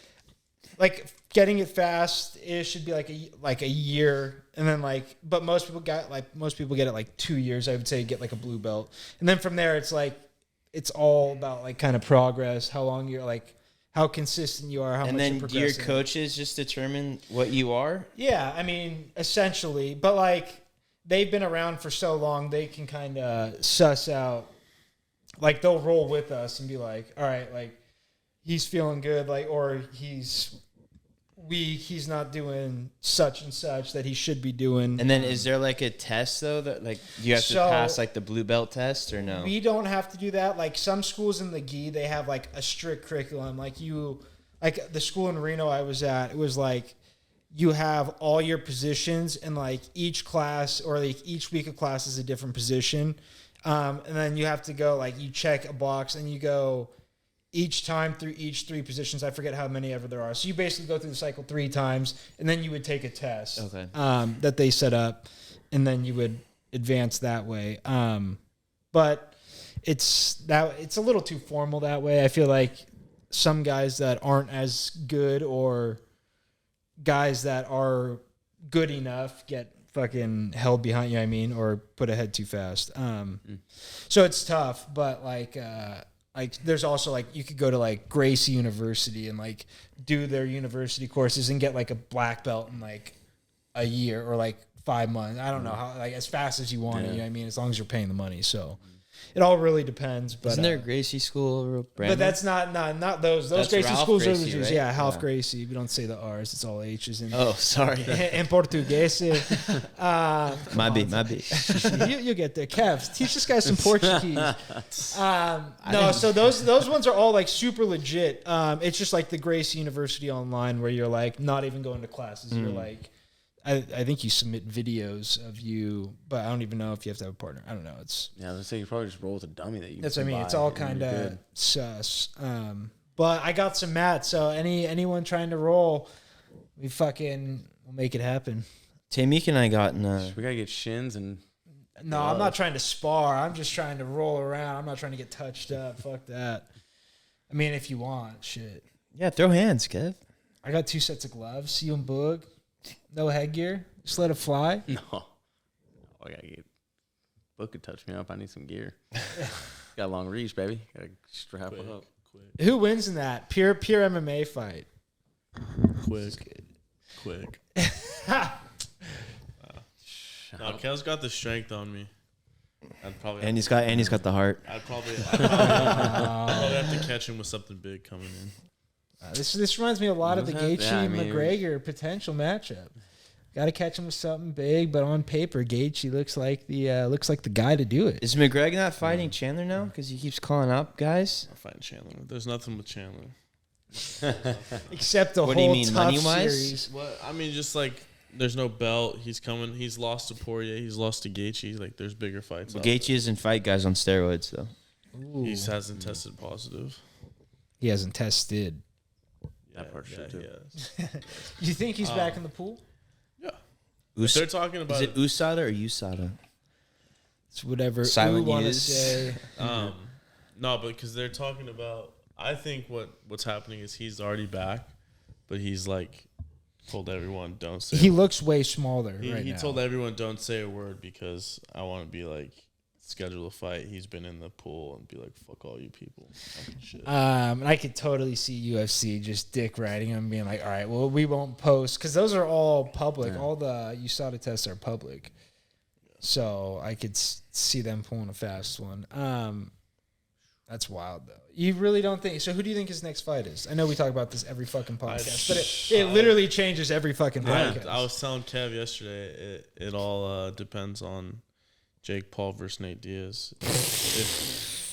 getting it fast. It should be like a year, and then but most people get it like 2 years. I would say get like a blue belt, and then from there it's like it's all about like kind of progress, how long you're like, how consistent you are, how much you're progressing. And then
do your coaches just determine what you are?
Yeah, I mean essentially, but like they've been around for so long, they can kind of suss out. Like they'll roll with us and be like, all right, like he's feeling good, like, or he's not doing such and such that he should be doing.
And then is there like a test though that like you have to pass like the blue belt test, or no?
We don't have to do that. Like some schools in the gi, they have like a strict curriculum. Like the school in Reno I was at, it was like you have all your positions, and like each class or like each week of class is a different position. And then you have to go, like, you check a box, and you go each time through each 3 positions. I forget how many ever there are. So you basically go through the cycle 3 times, and then you would take a test that they set up, and then you would advance that way. But it's a little too formal that way. I feel like some guys that aren't as good, or guys that are good enough, get fucking held behind, you know what I mean, or put ahead too fast. So it's tough, but like there's also like you could go to like Gracie University and like do their university courses and get like a black belt in like a year or like 5 months. I don't know how, like as fast as you want it, you know what I mean, as long as you're paying the money. So it all really depends. But
isn't there a Gracie school?
But that's not those Gracie
Ralph
schools
Gracie,
are
right?
Yeah, half Gracie. We don't say the R's. It's all H's.
Oh, sorry.
In Portuguese.
My B.
You get there. Kevs, teach this guy some Portuguese. No, so those ones are all like super legit. It's just like the Gracie University online where you're like not even going to classes. You're like, I think you submit videos of you, but I don't even know if you have to have a partner. I don't know.
Let's say you probably just roll with a dummy that you.
That's what I mean. It's all kind of sus. But I got some mats, so anyone trying to roll, we'll make it happen.
Meeker and I got
we gotta get shins and
No, I'm not trying to spar. I'm just trying to roll around. I'm not trying to get touched up. Fuck that. I mean, if you want, shit.
Yeah, throw hands, Kev.
I got 2 sets of gloves. You and Boog. No headgear. Just let it fly.
No. I gotta get. Book could touch me up. I need some gear. Got a long reach, baby. Gotta strap it up.
Quick.
Who wins in that? Pure MMA fight.
Quick. No, Kel's got the strength on me.
And he's got the heart.
I'd probably have to catch him with something big coming in.
This reminds me a lot of the Gaethje
Yeah, I mean,
McGregor potential matchup. Got to catch him with something big, but on paper, Gaethje looks like the guy to do it.
Is McGregor not fighting Chandler now? Because he keeps calling up guys.
I'm fighting Chandler. There's nothing with Chandler.
Except the
What
whole
do you mean,
tough
money-wise?
series.
What I mean, just like there's no belt. He's coming. He's lost to Poirier. He's lost to Gaethje. Like there's bigger fights.
But Gaethje isn't fight guys on steroids though.
Ooh.
He hasn't tested positive.
He hasn't tested.
That part's true,
he
too.
has.
You think he's back in the pool?
Yeah. If they're talking
Is
about
it USADA or USADA?
It's whatever
Silent
you want to
use.
say.
no, but because they're talking about. I think what's happening is he's already back, but he's like told everyone don't say.
He looks way smaller
He
right now.
told everyone don't say a word because I want to be like schedule a fight. He's been in the pool and be like fuck all you people. Fucking shit.
And I could totally see UFC just dick riding him, being like, all right, well, we won't post because those are all public.
Yeah.
All the USADA tests are public. So I could see them pulling a fast one. That's wild, though. You really don't think so? Who do you think his next fight is? I know we talk about this every fucking podcast, but it literally changes every fucking podcast.
I was telling Kev yesterday. It all depends on Jake Paul versus Nate Diaz.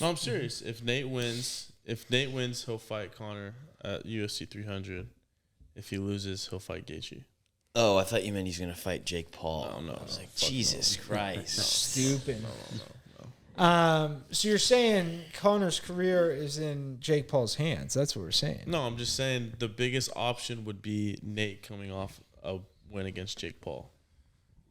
No, I'm serious. If Nate wins, he'll fight Conor at UFC 300. If he loses, he'll fight Gaethje.
Oh, I thought you meant he's gonna fight Jake Paul.
No,
I was like, Jesus Christ.
Stupid.
No.
So you're saying Conor's career is in Jake Paul's hands? That's what we're saying.
No, I'm just saying the biggest option would be Nate coming off a win against Jake Paul.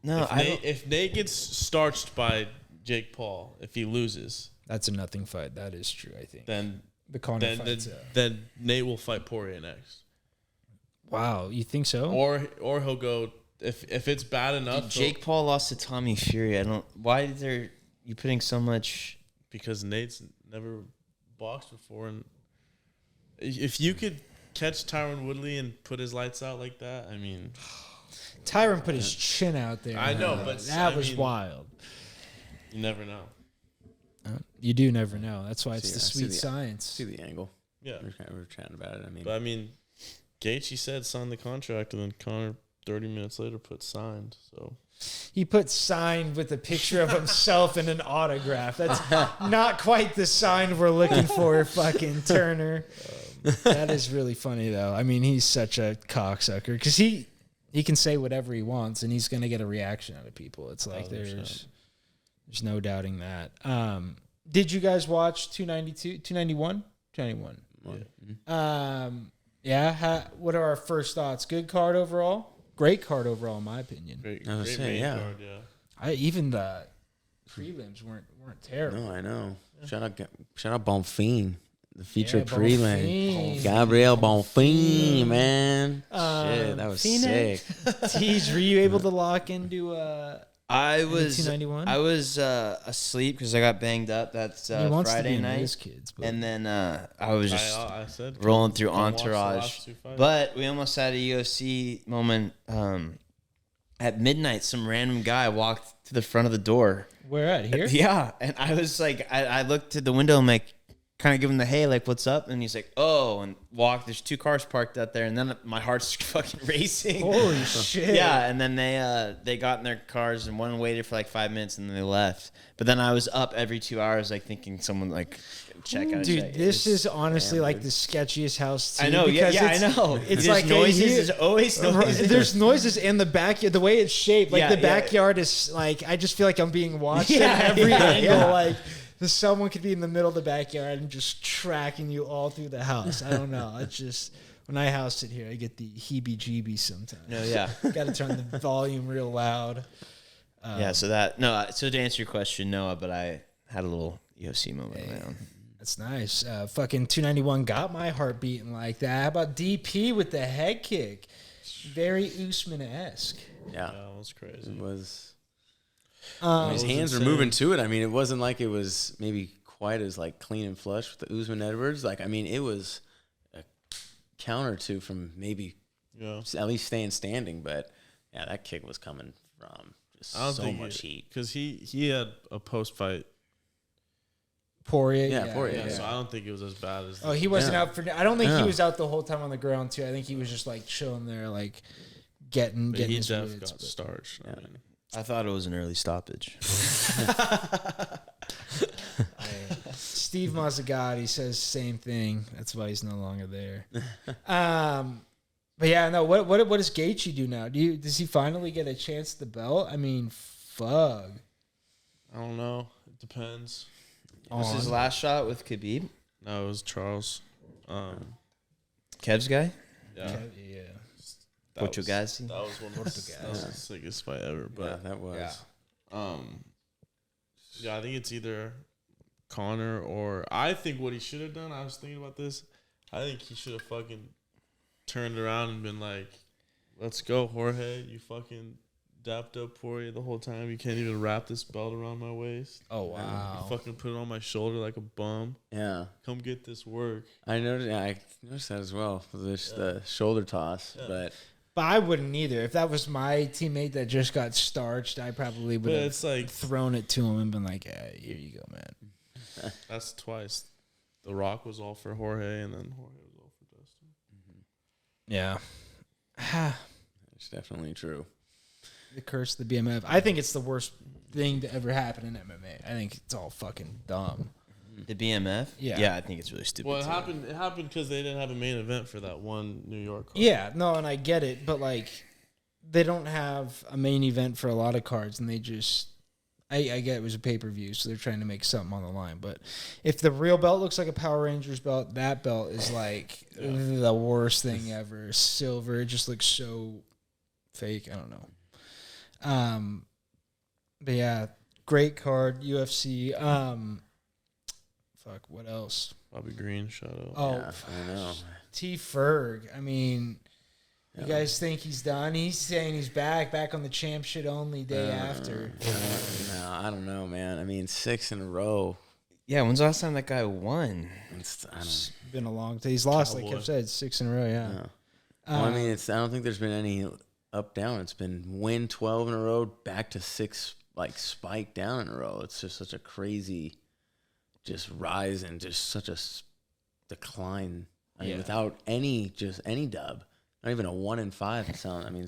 No,
If Nate gets starched by Jake Paul, if he loses,
That's a nothing fight. That is true, I think.
then
The Conor fight's
then Nate will fight Poirier next,
wow, you think so?
or he'll go if it's bad enough.
Jake Paul lost to Tommy Fury. Why is there you putting so much?
Because Nate's never boxed before, and if you could catch Tyron Woodley and put his lights out like that, I mean,
Tyron put his chin out there.
I know, but
that
I
was
mean,
wild.
you never know.
You do never know. That's why it's
See,
the
I see
sweet
the-
science.
See the angle.
Yeah,
We were chatting about it. I mean,
but I mean, Gaethje said sign the contract, and then Conor 30 minutes later put signed. So
He put signed with a picture of himself and an autograph. That's not quite the sign we're looking for, fucking Turner. That is really funny, though. I mean, he's such a cocksucker because he can say whatever he wants and he's going to get a reaction out of people. It's like
100%.
there's no doubting that. Did you guys watch 291? 291. Yeah. What are our first thoughts? Good card overall? Great card overall, in my opinion.
great,
I was
great
saying,
main
yeah.
card, yeah.
Even the prelims weren't terrible.
no, I know. Shout out Bonfim, the featured
Yeah,
prelim.
Bonfim.
Gabriel Bonfim, man. Shit, that was
Phoenix.
sick.
Teej, were you able to lock into
I was
291?
asleep because I got banged up. That's
he wants to be
Friday
in
night,
those kids, but
and then I was just
I said
rolling through
come watch the
Entourage.
last two fights.
But we almost had a UFC moment. At midnight, some random guy walked to the front of the door.
where at here?
Yeah, and I was like, I looked to the window and like, kind of give him the hey, like, what's up? And he's like, oh, and walked. There's 2 cars parked out there, and then my heart's fucking racing.
Holy shit!
Yeah, and then they got in their cars and one waited for like 5 minutes and then they left. But then I was up every 2 hours, like thinking someone like check out.
Dude, this
It's-
is honestly like the sketchiest house. Too,
I know. Yeah,
because
I know.
It's
There's
like
noises.
hey,
There's always noises.
There's noises in the backyard. The way it's shaped, like
Yeah,
the
yeah.
backyard is like. I just feel like I'm being watched
Yeah,
at every
yeah,
angle.
yeah.
Like someone could be in the middle of the backyard and just tracking you all through the house. I don't know. It's just when I house it here, I get the heebie-jeebies sometimes.
No, yeah.
Got to turn the volume real loud.
Yeah. So to answer your question, no, but I had a little UFC moment of my own.
That's nice. Fucking 291 got my heart beating like that. How about DP with the head kick? Very Usman-esque.
Yeah,
that was crazy.
it was.
His
His hands were
insane.
moving to it. I mean, it wasn't like it was maybe quite as like clean and flush with the Usman Edwards. Like, I mean, it was a counter to from maybe at least staying standing. But yeah, that kick was coming from just so much heat.
Because he had a post-fight.
Poirier.
Yeah, Poirier.
Yeah, so I don't think it was as bad as.
Oh, he wasn't
Yeah.
out for. I don't think he
Yeah.
was out the whole time on the ground too. I think he was just like chilling there, like getting
But he
his
def
wits,
got
but-
starched. I mean,
I thought it was an early stoppage.
Steve Mazzagatti says same thing. That's why he's no longer there. But yeah, no. What does Gaethje do now? Does he finally get a chance at the belt? I mean, fuck.
I don't know. It depends.
Was his last shot with Khabib?
No, it was Charles.
Kev's guy?
Yeah.
Yeah.
That was-
Portuguese?
That was one of the sickest fight ever. But
Yeah, that was.
yeah, I think it's either Connor or I think what he should have done. I was thinking about this. I think he should have fucking turned around and been like, "Let's go, Jorge. You fucking dapped up Poirier the whole time. You can't even wrap this belt around my waist.
Oh wow.
You fucking put it on my shoulder like a bum.
Yeah,
Come get this work."
I noticed. Yeah, I noticed that as well. The shoulder toss, but
But I wouldn't either. If that was my teammate that just got starched, I probably would
But
have
it's like
thrown it to him and been like, yeah, "Here you go, man."
that's twice. The Rock was all for Jorge, and then Jorge was all for Dustin.
Yeah.
it's definitely true.
The curse of the BMF. I think it's the worst thing to ever happen in MMA. I think it's all fucking dumb.
The BMF?
Yeah.
Yeah, I think it's really stupid.
Well, it
too.
happened. It happened because they didn't have a main event for that one New York card.
Yeah, no, and I get it, but like they don't have a main event for a lot of cards, and they just I get it was a pay-per-view, so they're trying to make something on the line. But if the real belt looks like a Power Rangers belt, that belt is like the worst thing ever. Silver, it just looks so fake. I don't know. But yeah, great card, UFC. Fuck, what else?
Bobby Green, shout out.
Oh,
Yeah, I know.
T. Ferg. I mean, you
Yeah.
guys think he's done? He's saying he's back on the champ shit only day after.
No, I don't know, man. I mean, 6 in a row.
Yeah, when's the last time that guy won?
It's been a long time. He's lost, like
Cowboy.
Kev said, 6 in a row. Yeah.
No. Well, I mean, I don't think there's been any up down. It's been win 12 in a row, back to 6 like spike down in a row. It's just such a crazy, just rise and just such a decline. I mean, without any dub, not even a 1-5. It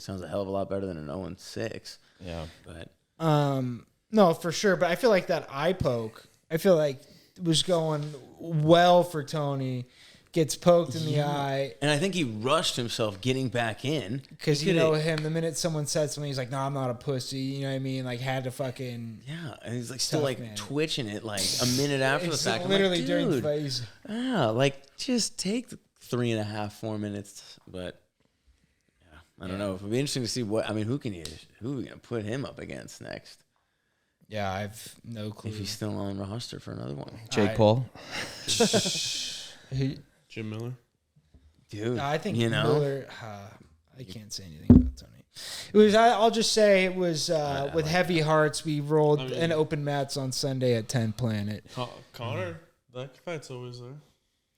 sounds a hell of a lot better than an 0-6.
Yeah.
But
No, for sure. But I feel like that eye poke, I feel like it was going well for Tony. Gets poked in the eye.
and I think he rushed himself getting back in
Because
He
you know
coulda-
him, the minute someone said something, he's like, "No, I'm not a pussy." You know what I mean? Like, had to fucking.
Yeah, and he's like still
Tough,
like
man.
twitching it like a minute after the
It's
fact. I'm
literally
like,
during the
dude,
phase.
like just take the 3.5, 4 minutes. But yeah, I don't know. It'll be interesting to see who are we gonna put him up against next
Yeah, I've no clue.
if he's still on roster for another one.
Jake
I-
Paul?
Jim Miller.
Dude,
I think
you know,
Miller. I can't say anything about Tony. It was. I'll just say it was with heavy hearts. We rolled an open mats on Sunday at 10 Planet.
Connor, that fight's always there.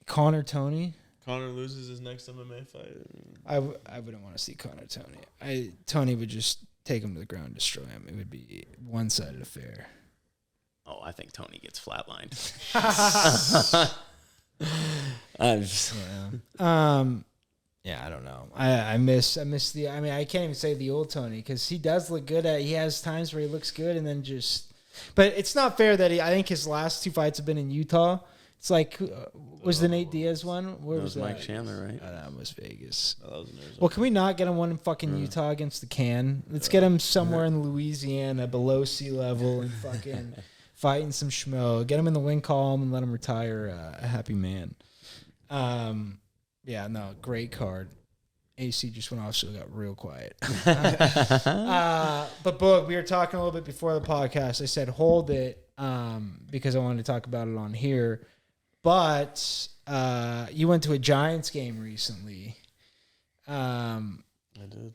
Connor Tony.
Connor loses his next MMA fight.
I wouldn't want to see Connor Tony. Tony would just take him to the ground and destroy him. It would be one-sided affair.
oh, I think Tony gets flatlined. I'm just,
Yeah, I don't know. I miss the. I mean, I can't even say the old Tony because he does look good. He has times where he looks good and then just. But it's not fair that I think his last 2 fights have been in Utah. It's like, was the Nate Diaz one? Where
that was
that?
Mike Chandler, right?
That was Vegas.
That was in Arizona.
Well, can we not get him one in fucking Utah against the Can? Let's get him somewhere in Louisiana below sea level and fucking fighting some schmo. Get him in the win column and let him retire a happy man. Yeah, no, great card. AC just went off, so it got real quiet. But Boog, we were talking a little bit before the podcast. I said hold it because I wanted to talk about it on here. But you went to a Giants game recently.
I did.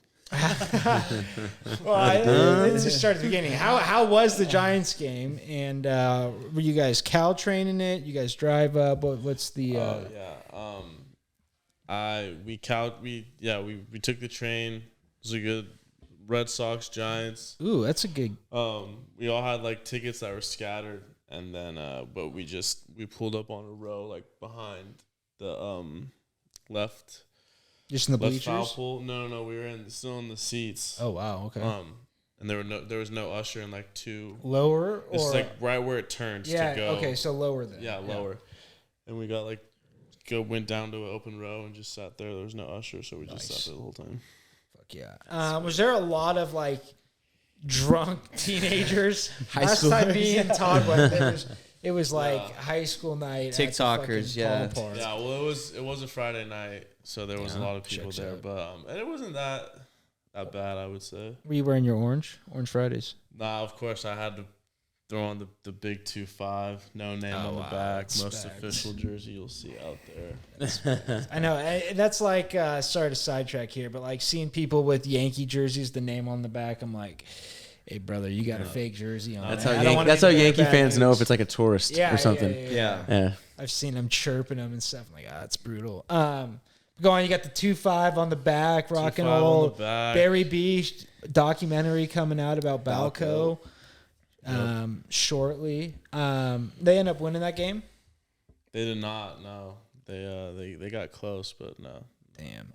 Let's just start at the beginning. How was the Giants game? And were you guys Cal training it? You guys drive up? What's the?
We took the train. It was a good Red Sox Giants.
Ooh, that's a good.
We all had like tickets that were scattered, and then but we pulled up on a row like behind the left.
Just in the
Left foul
bleachers?
pole. No, we were still in the seats.
Oh wow, okay.
And there was no usher in like two.
Lower or
It's like right where it turns to go.
Okay, so lower then.
Yeah, lower. And we got went down to an open row and just sat there. There was no usher, so we just sat there the whole time.
Fuck yeah. Was there a lot of like drunk teenagers?
High
Last
schoolers?
time me and Todd went, it was like high school night.
TikTokers,
at the fucking ballpark.
Yeah, well, it was a Friday night, so there was a lot of people
checks
there,
out.
but and it wasn't that bad, I would say.
Were you wearing your orange Fridays?
Nah, of course I had to throw on the big 2-5, no name on the back, most
respect.
official jersey you'll see out there.
I know that's like sorry to sidetrack here, but like seeing people with Yankee jerseys, the name on the back, I'm like, hey brother, you got a fake jersey on.
That's
man.
how
I don't want
That's how
any
Yankee
bad
fans know
news.
if it's like a tourist or something.
Yeah. I've seen them chirping them and stuff. I'm like, that's brutal. Go on. You got the 2-5 on the back, rock and
2-5 on
roll.
the back.
Barry B documentary coming out about Balco. Shortly. They end up winning that game.
They did not. No, they got close, but no.
Damn.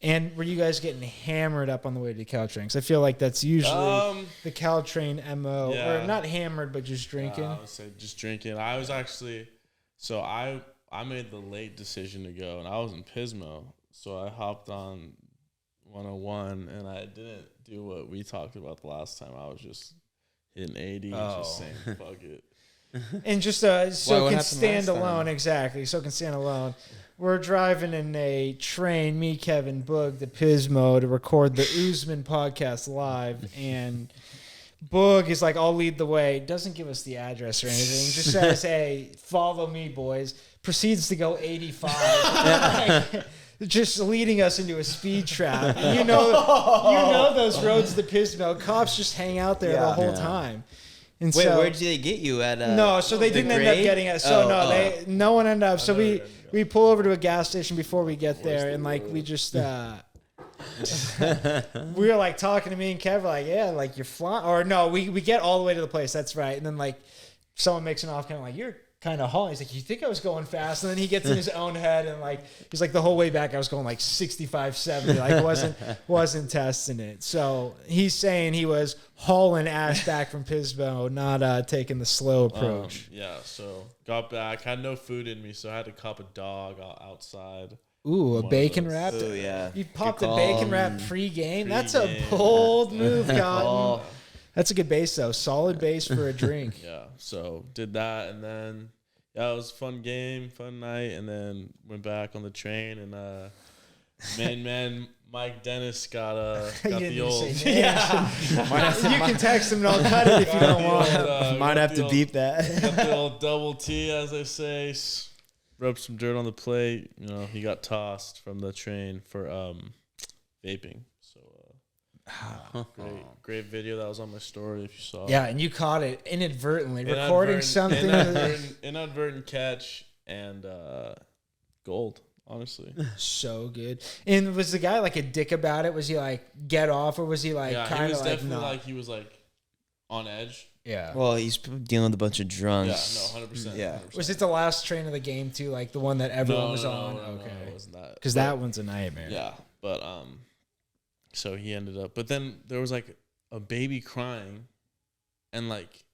And were you guys getting hammered up on the way to Caltrain? Because I feel like that's usually the Caltrain MO.
Yeah.
Or not hammered, but just drinking.
I would say just drinking. I was actually, so I made the late decision to go, and I was in Pismo, so I hopped on 101, and I didn't do what we talked about the last time. I was just hitting 80, just saying fuck it.
And just so
what
it can
happened
stand
last time?
alone, exactly. So it can stand alone. We're driving in a train, me, Kevin, Boog, the Pismo, to record the Usman podcast live. And Boog is like, I'll lead the way. Doesn't give us the address or anything. Just says, hey, follow me, boys. Proceeds to go 85. Just leading us into a speed trap. And you know those roads to Pismo. Cops just hang out there the whole time. And
Wait,
so,
where did they get you at?
no, so they didn't end up getting us. So no one ended up. So we pull over to a gas station before we get there, and like we just we were like talking to me and Kev, like, yeah, like you're flying, or no, we get all the way to the place. That's right, and then like someone makes an off, kind of like you're kind of hauling. He's like, you think I was going fast? And then he gets in his own head, and like he's like, the whole way back I was going like 65, 70, like wasn't testing it. So he's saying he was hauling ass back from Pismo, not taking the slow approach.
So got back, had no food in me, so I had to cop a dog outside.
Ooh, a
One of
bacon
those.
wrap.
Oh, yeah.
You popped
Good
a bacon
call.
wrap pre-game. That's a
Pre-game.
bold move, Cotton. That's a good base, though. Solid base for a drink.
Yeah, so did that, and then it was a fun game, fun night, and then went back on the train, and man, Mike Dennis got
You
the
didn't
old
say names. You can text him and I'll cut it if you don't want.
Might have to beep that.
Got the old double T, as they say. Rubbed some dirt on the plate. You know, he got tossed from the train for vaping. So great video that was on my story if you saw.
Yeah, and you caught it inadvertently, recording something.
Inadvertent catch and gold. Honestly,
So good. And was the guy like a dick about it? Was he like get off, or was he like
yeah, he
kind
was
of like
definitely
no?
like he was like on edge.
Yeah.
Well, he's dealing with a bunch of
Yeah,
drunks.
no, 100%.
Yeah.
100%.
Was it the last train of the game too? Like the one that everyone was on?
No,
Okay.
it wasn't that.
Because that one's a nightmare.
Yeah, but so he ended up. But then there was like a baby crying, and like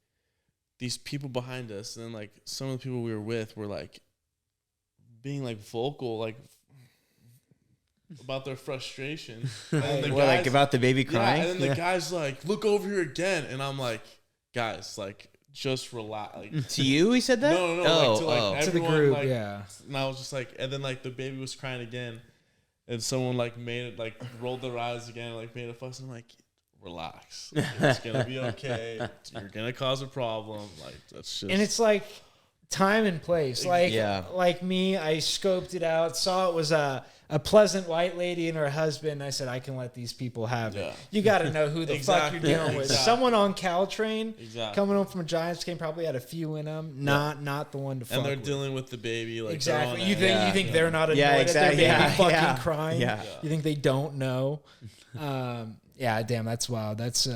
these people behind us, and then like some of the people we were with were like being like vocal, like about their frustration. And then the
What, like
guys-
about the baby crying?
Yeah, and then the guy's like, "Look over here again," and I'm like, "Guys, like just relax." Like,
To you, he said that?
no, like, to
To the
everyone,
group,
like,
yeah.
And I was just like, and then like the baby was crying again, and someone like made it like rolled their eyes again, like made a fuss. And I'm like, relax, it's gonna be okay. You're gonna cause a problem. Like that's just.
And it's like time and place. Like
Yeah.
like me, I scoped it out, saw it was a pleasant white lady and her husband. I said, I can let these people have it.
Yeah.
You got to know who the fuck you're dealing with.
Exactly.
Someone on Caltrain
Exactly.
coming home from a Giants game probably had a few in them. Not the one to fuck
and they're
with.
dealing with the baby. Like
Exactly.
they're on
You
it.
think
Yeah.
you think they're not annoyed
Yeah, exactly.
at their baby fucking
Yeah.
crying?
Yeah.
You think they don't know? Yeah, damn, that's wild. That's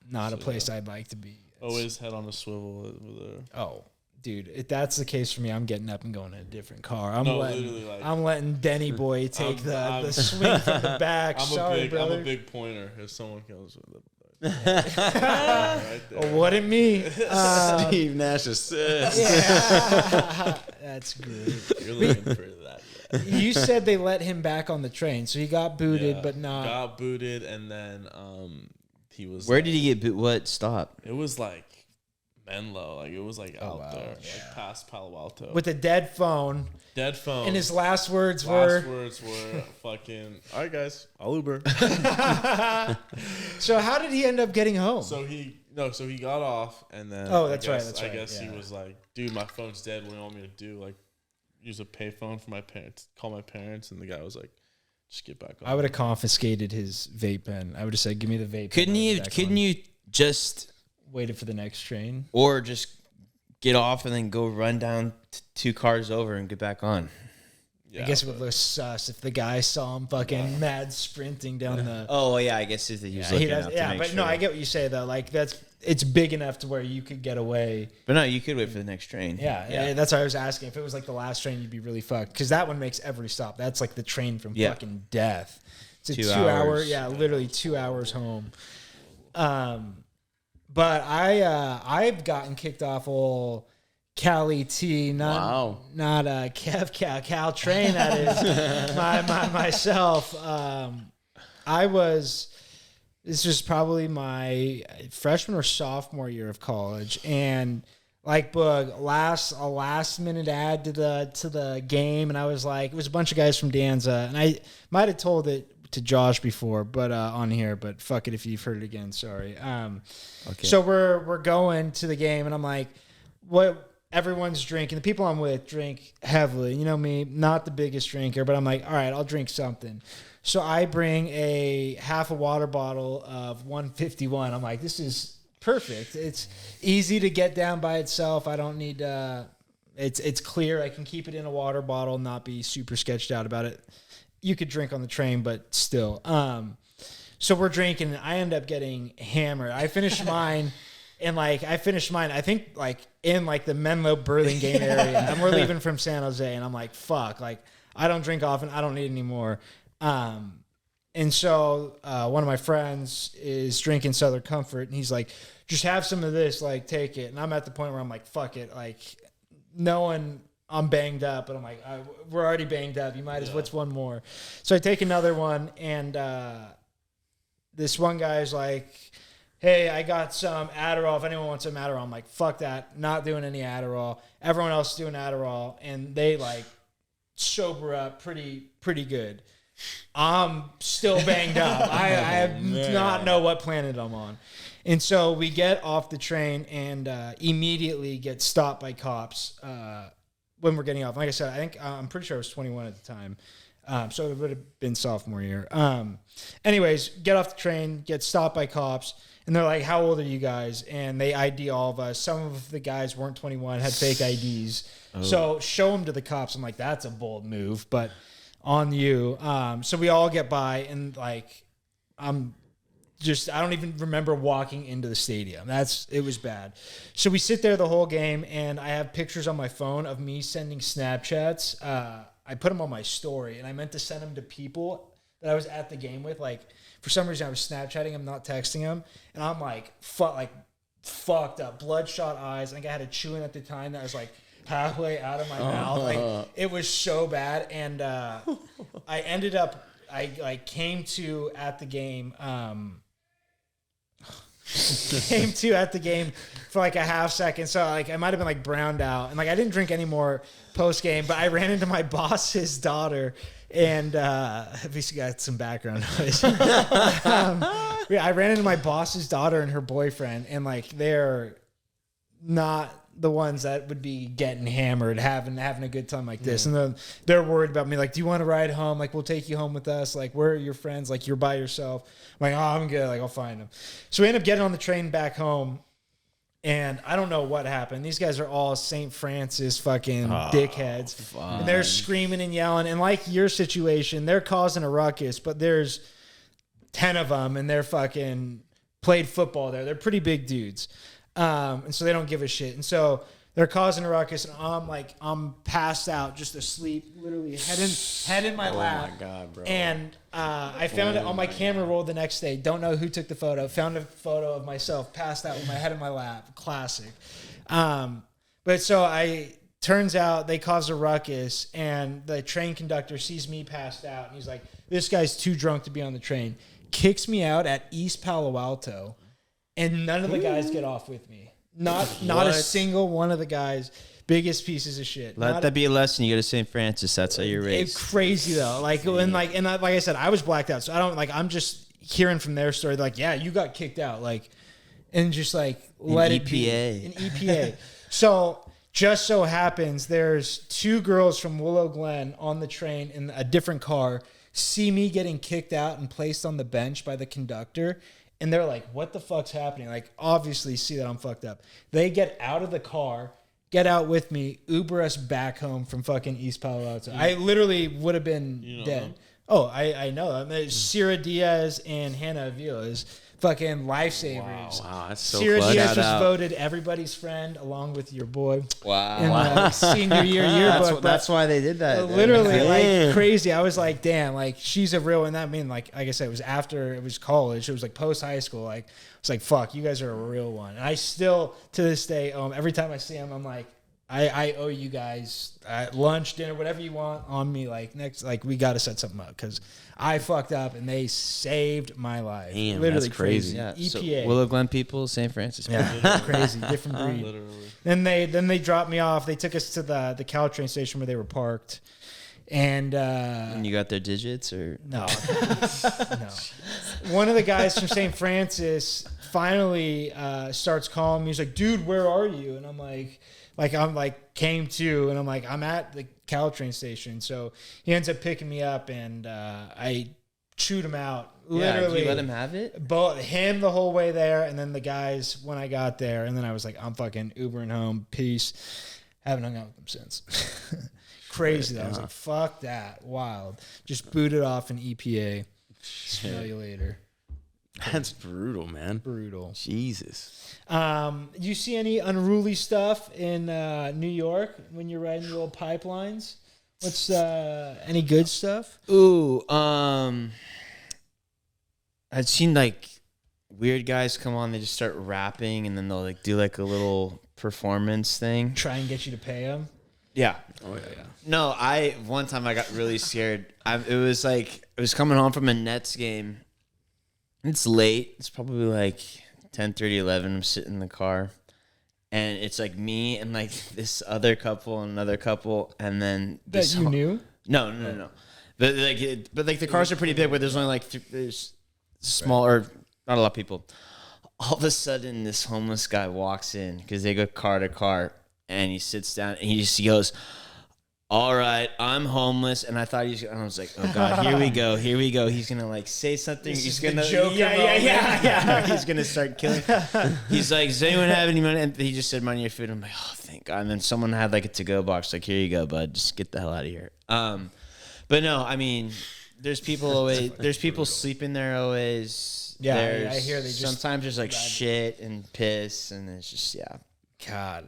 not a place I'd like to be.
Always head on a swivel over there.
Oh, dude, if that's the case for me, I'm getting up and going in a different car. I'm
No, literally, like-
letting Denny boy take
I'm-
the swing from the back.
I'm
Sorry, brother.
a big pointer. If someone goes with it, right there.
Oh, what it me?
Steve Nash assist.
Yeah. That's great.
You're looking for that.
You said they let him back on the train, so he got booted,
Yeah.
but not.
Got booted, and then he was.
Where
like,
did he get boot? What stop?
It was like Menlo, like it was like out
wow.
there, like past Palo Alto.
With a dead phone,
Dead phone.
and his last words
last
were.
words were fucking. All right, guys, I'll Uber.
So how did he end up getting home?
So he got off, and then
Oh, that's
I
right,
guess,
that's
I
right,
guess
yeah.
he was like, "Dude, my phone's dead. What do you want me to do? Like, use a payphone for my parents? Call my parents?" And the guy was like, "Just get back on."
I would have confiscated his vape pen. I would have said, "Give me the vape."
Couldn't
pen. I'll
you?
be back
Couldn't
on."
you just
Waited for the next train?
or just get off and then go run down 2 cars over and get back on?
Yeah,
I guess it would
but-
look sus if the guy saw him fucking mad sprinting down the.
Oh yeah, I guess if he was
Yeah,
looking
he does,
up
yeah,
to make
but
sure.
no, I get what you say though. Like it's big enough to where you could get away.
But no, you could wait for the next train.
Yeah, that's why I was asking. If it was like the last train, you'd be really fucked because that one makes every stop. That's like the train from
Yeah.
fucking death. It's a
2
2 hour,
hours.
yeah, literally 2 hours home. But I've gotten kicked off old Cali T, not Cal Train. That is myself. This was probably my freshman or sophomore year of college, and like Boog, a last minute ad to the game, and I was like, it was a bunch of guys from Danza, and I might have told it to Josh before, but on here, but fuck it if you've heard it again. Sorry.
Okay.
So we're going to the game, and I'm like, what? Everyone's drinking. The people I'm with drink heavily. You know me, not the biggest drinker, but I'm like, all right, I'll drink something. So I bring a half a water bottle of 151. I'm like, this is perfect. It's easy to get down by itself. I don't need. It's clear. I can keep it in a water bottle, not be super sketched out about it. You could drink on the train, but still. So we're drinking, and I end up getting hammered. I finished mine. And I think like in like the Menlo Burlingame area, and we're leaving from San Jose, and I'm like, fuck, like I don't drink often, I don't need any more. And so one of my friends is drinking Southern Comfort, and he's like, just have some of this, like take it. And I'm at the point where I'm like, fuck it, like I'm banged up, but I'm like, we're already banged up. You might as what's one more. So I take another one, and this one guy's like, hey, I got some Adderall. If anyone wants some Adderall, I'm like, fuck that. Not doing any Adderall. Everyone else is doing Adderall, and they like sober up pretty good. I'm still banged up. I have not know what planet I'm on. And so we get off the train and immediately get stopped by cops when we're getting off. Like I said, I'm pretty sure I was 21 at the time. So it would have been sophomore year. Anyways, get off the train, get stopped by cops. And they're like, how old are you guys? And they ID all of us. Some of the guys weren't 21, had fake IDs. Oh. So show them to the cops. I'm like, that's a bold move, but on you. So we all get by, and like, I don't even remember walking into the stadium. It was bad. So we sit there the whole game, and I have pictures on my phone of me sending Snapchats. I put them on my story, and I meant to send them to people that I was at the game with. Like, for some reason, I was Snapchatting him, not texting him. And I'm like fucked up, bloodshot eyes. I think I had a chewing at the time that was like halfway out of my mouth. Like, it was so bad. And I ended up, I came to at the game for like a half second. So like I might have been like browned out, and like I didn't drink any more post game. But I ran into my boss's daughter, and at least you got some background noise. I ran into my boss's daughter and her boyfriend, and like they're not the ones that would be getting hammered, having a good time like this. And then they're worried about me. Like, do you want to ride home? Like, we'll take you home with us. Like, where are your friends? Like, you're by yourself. I'm like, oh, I'm good. Like, I'll find them. So we end up getting on the train back home. And I don't know what happened. These guys are all St. Francis fucking dickheads. Fun. And they're screaming and yelling. And like your situation, they're causing a ruckus, but there's 10 of them and they're fucking played football there. They're pretty big dudes. And so they don't give a shit. And so they're causing a ruckus, and I'm passed out, just asleep, literally head in my lap.
Oh my God, bro.
And I found it on my camera roll the next day. Don't know who took the photo. Found a photo of myself passed out with my head in my lap. Classic. But so turns out they caused a ruckus, and the train conductor sees me passed out, and he's like, this guy's too drunk to be on the train. Kicks me out at East Palo Alto. And none of the guys get off with me. Not a single one of the guys. Biggest pieces of shit.
Let that be a lesson. You go to St. Francis. That's how you're raised.
It's crazy though. Like like I said, I was blacked out. So I don't like. I'm just hearing from their story. Like, yeah, you got kicked out. Like, and just like let it be an EPA. So just so happens there's two girls from Willow Glen on the train in a different car. See me getting kicked out and placed on the bench by the conductor. And they're like, what the fuck's happening? Like, obviously see that I'm fucked up. They get out of the car, get out with me, Uber us back home from fucking East Palo Alto. I literally would have been dead. Them? Oh, I know them. Sierra Diaz and Hannah Avila's fucking lifesavers.
Wow, that's so
Sierra
clutch.
Diaz was voted everybody's friend along with your boy.
Wow.
In senior year yearbook.
That's why they did that.
Literally, like crazy. I was like, damn, like she's a real one. That mean, like I said, it was after it was college. It was like post high school. Like it's like, fuck, you guys are a real one. And I still to this day, every time I see him, I'm like, I owe you guys lunch, dinner, whatever you want on me. Like next, like we got to set something up because I fucked up and they saved my life.
Damn,
literally
that's crazy.
Yeah,
EPA.
So Willow Glen people, St. Francis people.
Yeah, crazy, different breed.
Literally.
Then they dropped me off. They took us to the Caltrain station where they were parked. And
you got their digits or
no. One of the guys from St. Francis finally starts calling me. He's like, dude, where are you? And I'm like, came to, and I'm like, I'm at the Caltrain station. So he ends up picking me up, and I chewed him out. Literally,
did you let him have it?
Both him the whole way there, and then the guys when I got there, and then I was like, I'm fucking Ubering home. Peace. Haven't hung out with them since. Crazy though. I was like, fuck that. Wild. Just booted off an EPA. Smell you later.
That's brutal, man.
Brutal.
Jesus.
You see any unruly stuff in New York when you're riding the old pipelines? What's any good stuff?
Ooh, I've seen like weird guys come on. They just start rapping, and then they'll like do like a little performance thing.
Try and get you to pay them.
Yeah.
Oh yeah.
No, one time I got really scared. It was coming home from a Nets game. It's late. It's probably like 10:30, 11. I'm sitting in the car, and it's like me and like this other couple and another couple, and then
That you knew?
No. But like the cars are pretty big, where there's only like there's small or not a lot of people. All of a sudden, this homeless guy walks in because they go car to car, and he sits down and he just goes, all right, I'm homeless. And I was like, oh God, here we go. He's going to like say something. He's going to, yeah. He's going to start killing. He's like, does anyone have any money? And he just said, money or food. I'm like, oh, thank God. And then someone had like a to-go box. Like, here you go, bud. Just get the hell out of here. But no, I mean, there's people sleeping there always.
Yeah, I hear they just.
Sometimes there's like shit and piss, and it's just, yeah.
God.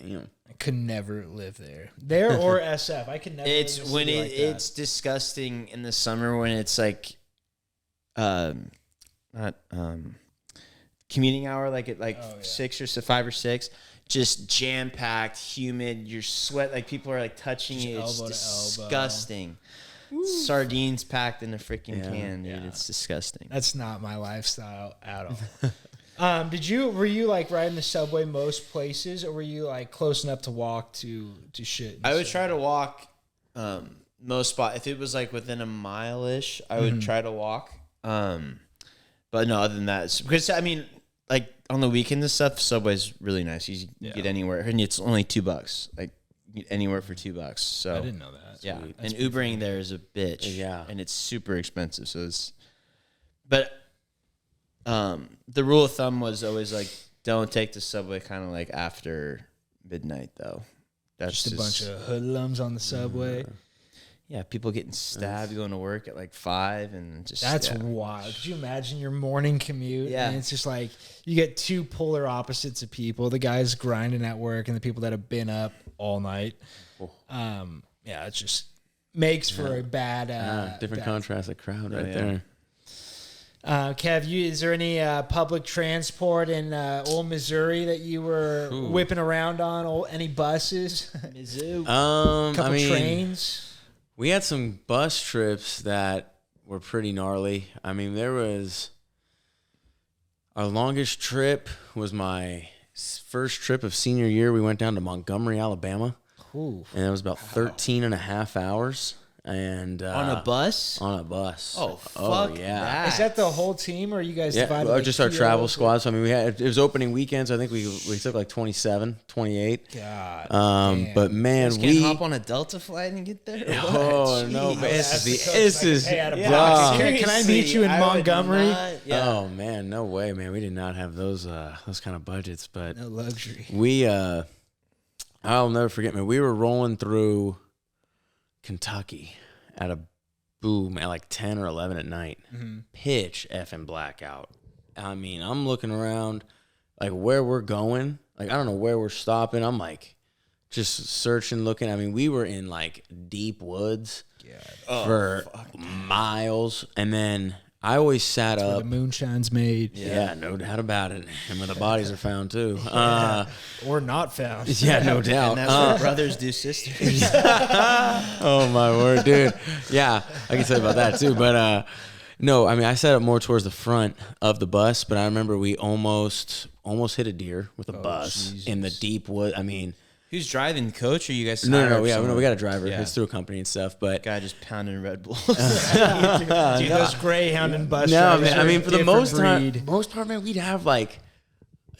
Damn.
I could never live there or SF. I could never.
It's when it's disgusting in the summer when it's like, not commuting hour, like at 5 or 6, just jam packed, humid. Your sweat, like people are like touching you. It's disgusting. Sardines packed in a freaking can, dude. It's disgusting.
That's not my lifestyle at all. Were you like riding the subway most places, or were you like close enough to walk to shit?
I would try to walk most spot. If it was like within a mile-ish, I would try to walk. But no, other than that, because I mean, like on the weekend and stuff, Subway's really nice. You can get anywhere, and it's only $2. Like you get anywhere for $2. So
I didn't know that.
Yeah,
That's
and Ubering there is a bitch.
Yeah,
and it's super expensive. So it's, but the rule of thumb was always like, don't take the subway kind of like after midnight though. That's
just a bunch of hoodlums on the subway.
Yeah, people getting stabbed going to work at like 5 and just
that's wild. Could you imagine your morning commute?
Yeah,
and it's just like you get two polar opposites of people: the guys grinding at work and the people that have been up all night. Yeah, it just makes for a bad
different contrast of crowd right
yeah.
there.
Kev, is there any public transport in old Missouri that you were whipping around on? Any buses?
Mizzou.
Couple trains?
We had some bus trips that were pretty gnarly. I mean, our longest trip was my first trip of senior year. We went down to Montgomery, Alabama.
Ooh.
And it was about 13 and a half hours. And
on a bus?
On a bus.
Oh, fuck
yeah.
Is that the whole team, or are you guys divided?
Well,
like
just our
POs
travel
or-
squad. So, I mean, it was opening weekends. I think we took like 27, 28.
God.
But man,
Can't hop on a Delta flight and get there?
Oh, no. But
That's
this is.
Can I meet you in Montgomery?
Oh, man. No way, man. We did not have those kind of budgets. But
No luxury.
I'll never forget, man. We were rolling through Kentucky at like 10 or 11 at night. Pitch effing blackout. I mean, I'm looking around like where we're going. Like, I don't know where we're stopping. I'm like just searching, looking. I mean, we were in like deep woods for miles. And then I always sat
Where
up.
the moonshine's made.
Yeah, no doubt about it. And where the bodies are found too.
Or not found.
Yeah, no doubt.
And that's what brothers do sisters.
Oh my word, dude. Yeah, I can tell you about that too. But no, I mean, I sat up more towards the front of the bus, but I remember we almost hit a deer with a bus in the deep wood. I mean,
Who's driving, the coach, or you guys?
no, we got a driver. Yeah. It's through a company and stuff, but
guy just pounding Red Bulls.
Dude, those Greyhound and bus
no,
drivers
man.
are
I mean,
a
for the
different
most part, man, we'd have like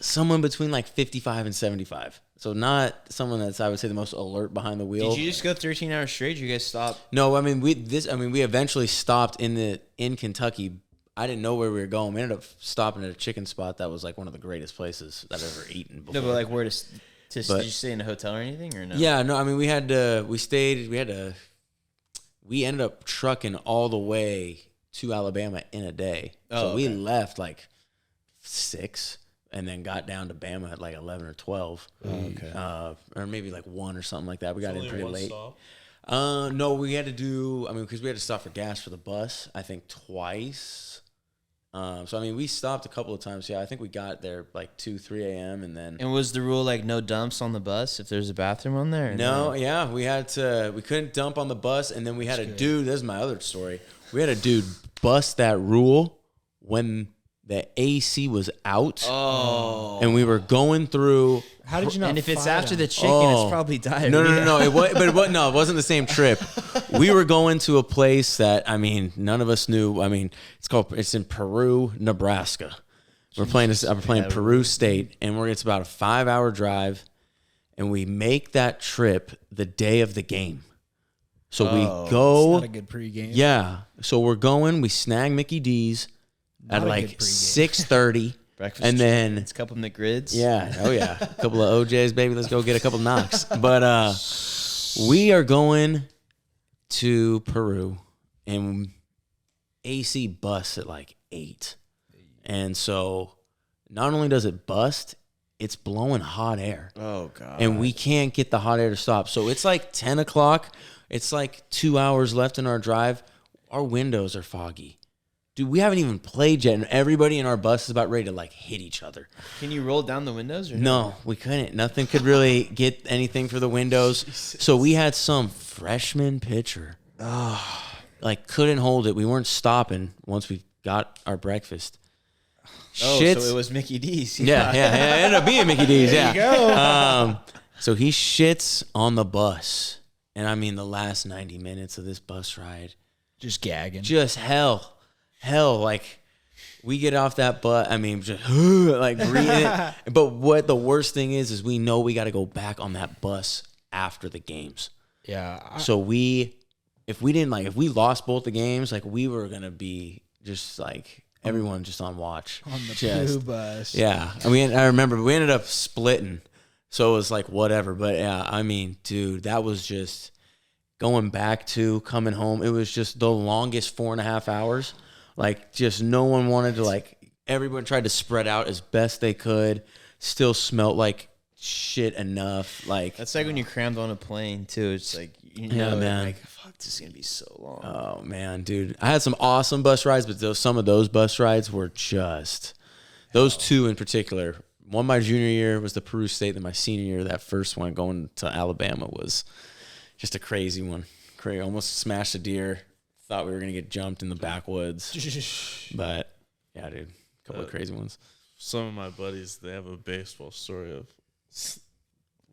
someone between like 55 and 75. So not someone that's, I would say, the most alert behind the wheel.
Did you just go 13 hours straight? Or you guys stop?
No, I mean we eventually stopped in Kentucky. I didn't know where we were going. We ended up stopping at a chicken spot that was like one of the greatest places I've ever eaten before.
No, but like where to did you stay in a hotel or anything, or no?
Yeah, no, I mean we ended up trucking all the way to Alabama in a day. So we left like 6 and then got down to Bama at like 11 or 12. Or maybe like 1 or something like that. We got in pretty late.
Stop.
No, we had to do, I mean, because we had to stop for gas for the bus, I think twice. So, I mean, we stopped a couple of times. Yeah, I think we got there like 2, 3 a.m. and then.
And was the rule like no dumps on the bus if there's a bathroom on there?
No, yeah, we couldn't dump on the bus, and then we had a dude. This is my other story. We had a dude bust that rule when the AC was out.
Oh.
And we were going through.
How did you not?
And if it's
fight
after
him?
the chicken, it's probably diarrhea.
No. It wasn't the same trip. We were going to a place that, I mean, none of us knew. I mean, it's in Peru, Nebraska. We're playing Peru State, and it's about a 5-hour drive, and we make that trip the day of the game. So we go.
It's not a good pregame.
Yeah. So we're going. We snag Mickey D's at
a
like
good pregame.
6:30.
Breakfast
and then
it's a couple McGrids.
Yeah. Oh yeah. A couple of OJs, baby. Let's go get a couple knocks. But we are going to Peru, and AC busts at like 8. And so not only does it bust, it's blowing hot air.
Oh god.
And we can't get the hot air to stop. So it's like 10 o'clock. It's like 2 hours left in our drive. Our windows are foggy. Dude, we haven't even played yet, and everybody in our bus is about ready to like hit each other.
Can you roll down the windows? Or
No, we couldn't. Nothing could really get anything for the windows. So we had some freshman pitcher. Like couldn't hold it. We weren't stopping once we got our breakfast.
Oh,
shits.
so it was Mickey D's.
Yeah. It ended up being Mickey D's.
There you go.
So he shits on the bus, and I mean the last 90 minutes of this bus ride,
Just gagging.
just hell. Like we get off that bus. I mean, just like breathing. But what the worst thing is we know we got to go back on that bus after the games.
Yeah.
So if we lost both the games, like we were gonna be just like everyone just on watch
On the
just,
blue bus.
Yeah, I mean, I remember we ended up splitting, so it was like whatever. But yeah, I mean, dude, that was just going back to coming home. It was just the longest 4.5 hours. Like, just no one wanted to, like, everyone tried to spread out as best they could. Still smelled like shit enough. Like,
That's like when you crammed on a plane too. It's like
man.
like fuck, this is gonna be so long.
oh man, dude, I had some awesome bus rides, but some of those bus rides were just those two in particular. One my junior year was the Peru State, then my senior year, that first one going to Alabama was just a crazy one. Almost smashed a deer. Thought we were gonna get jumped in the backwoods, but yeah, dude, a couple of crazy ones.
Some of my buddies, they have a baseball story of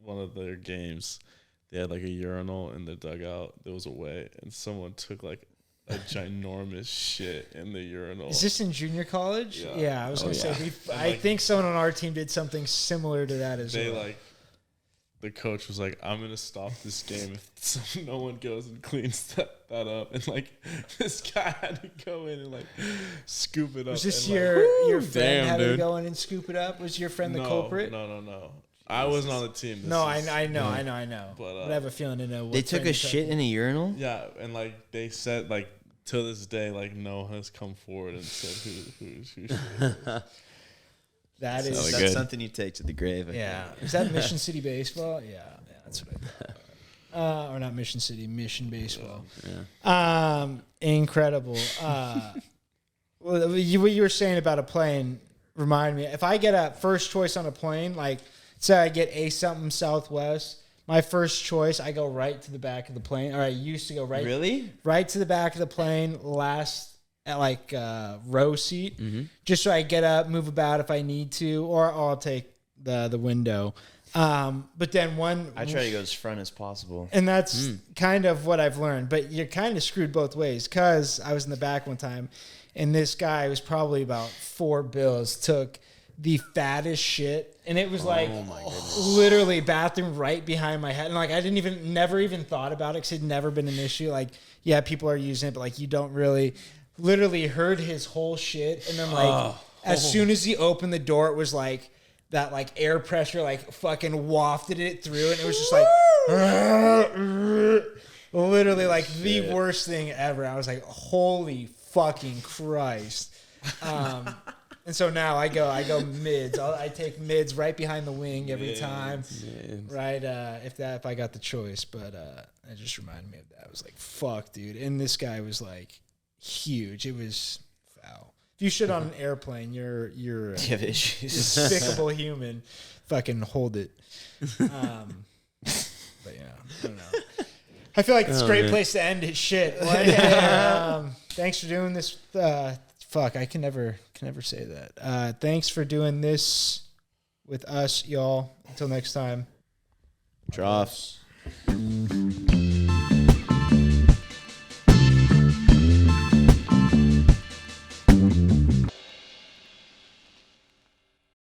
one of their games. They had like a urinal in the dugout. There was away, and someone took like a ginormous shit in the urinal.
Is this in junior college? Yeah, I was going to say, I think someone on our team did something similar to that as well.
The coach was like, I'm going to stop this game if no one goes and cleans that up. And, like, this guy had to go in and, like, scoop it up.
Was this
and,
your friend
damn,
had to
dude.
go in and scoop it up? Was your friend the culprit?
No. I wasn't on the team.
I know.
But,
I have a feeling to know what
They took
friend
a
you're
shit
talking
in a urinal?
Yeah, and, like, they said, like, to this day, like, no one has come forward and said who should have.
That is
Really
That's
good.
something you take to the grave. I
Yeah.
think.
Is that Mission City baseball? Yeah, that's what I thought. Or not Mission City, Mission baseball. Incredible. Well, what you were saying about a plane remind me. If I get a first choice on a plane, like say I get a something Southwest, my first choice, I go right to the back of the plane. Or I used to go right to the back of the plane, last at like row seat, just so I get up, move about if I need to, or I'll take the window. But then
I try to go as front as possible.
and that's kind of what I've learned. But you're kind of screwed both ways, because I was in the back one time, and this guy was probably about $4 bills, took the fattest shit, and it was like literally bathroom right behind my head, and like I never even thought about it because it'd never been an issue. Like, yeah, people are using it, but like you don't really. Literally heard his whole shit, and then like as soon as he opened the door, it was like that like air pressure like fucking wafted it through, and it was just like literally like the worst thing ever. I was like, holy fucking Christ. And so now I go mids. I take mids right behind the wing every time. Right, if I got the choice, but it just reminded me of that. I was like, fuck, dude. And this guy was like huge. It was foul. If you shit on an airplane, you're a
You have issues.
despicable human. Fucking hold it. But yeah, I don't know. I feel like it's a great place to end it. Shit. Like, thanks for doing this. Fuck, I can never say that. Thanks for doing this with us, y'all. Until next time.
Troughs.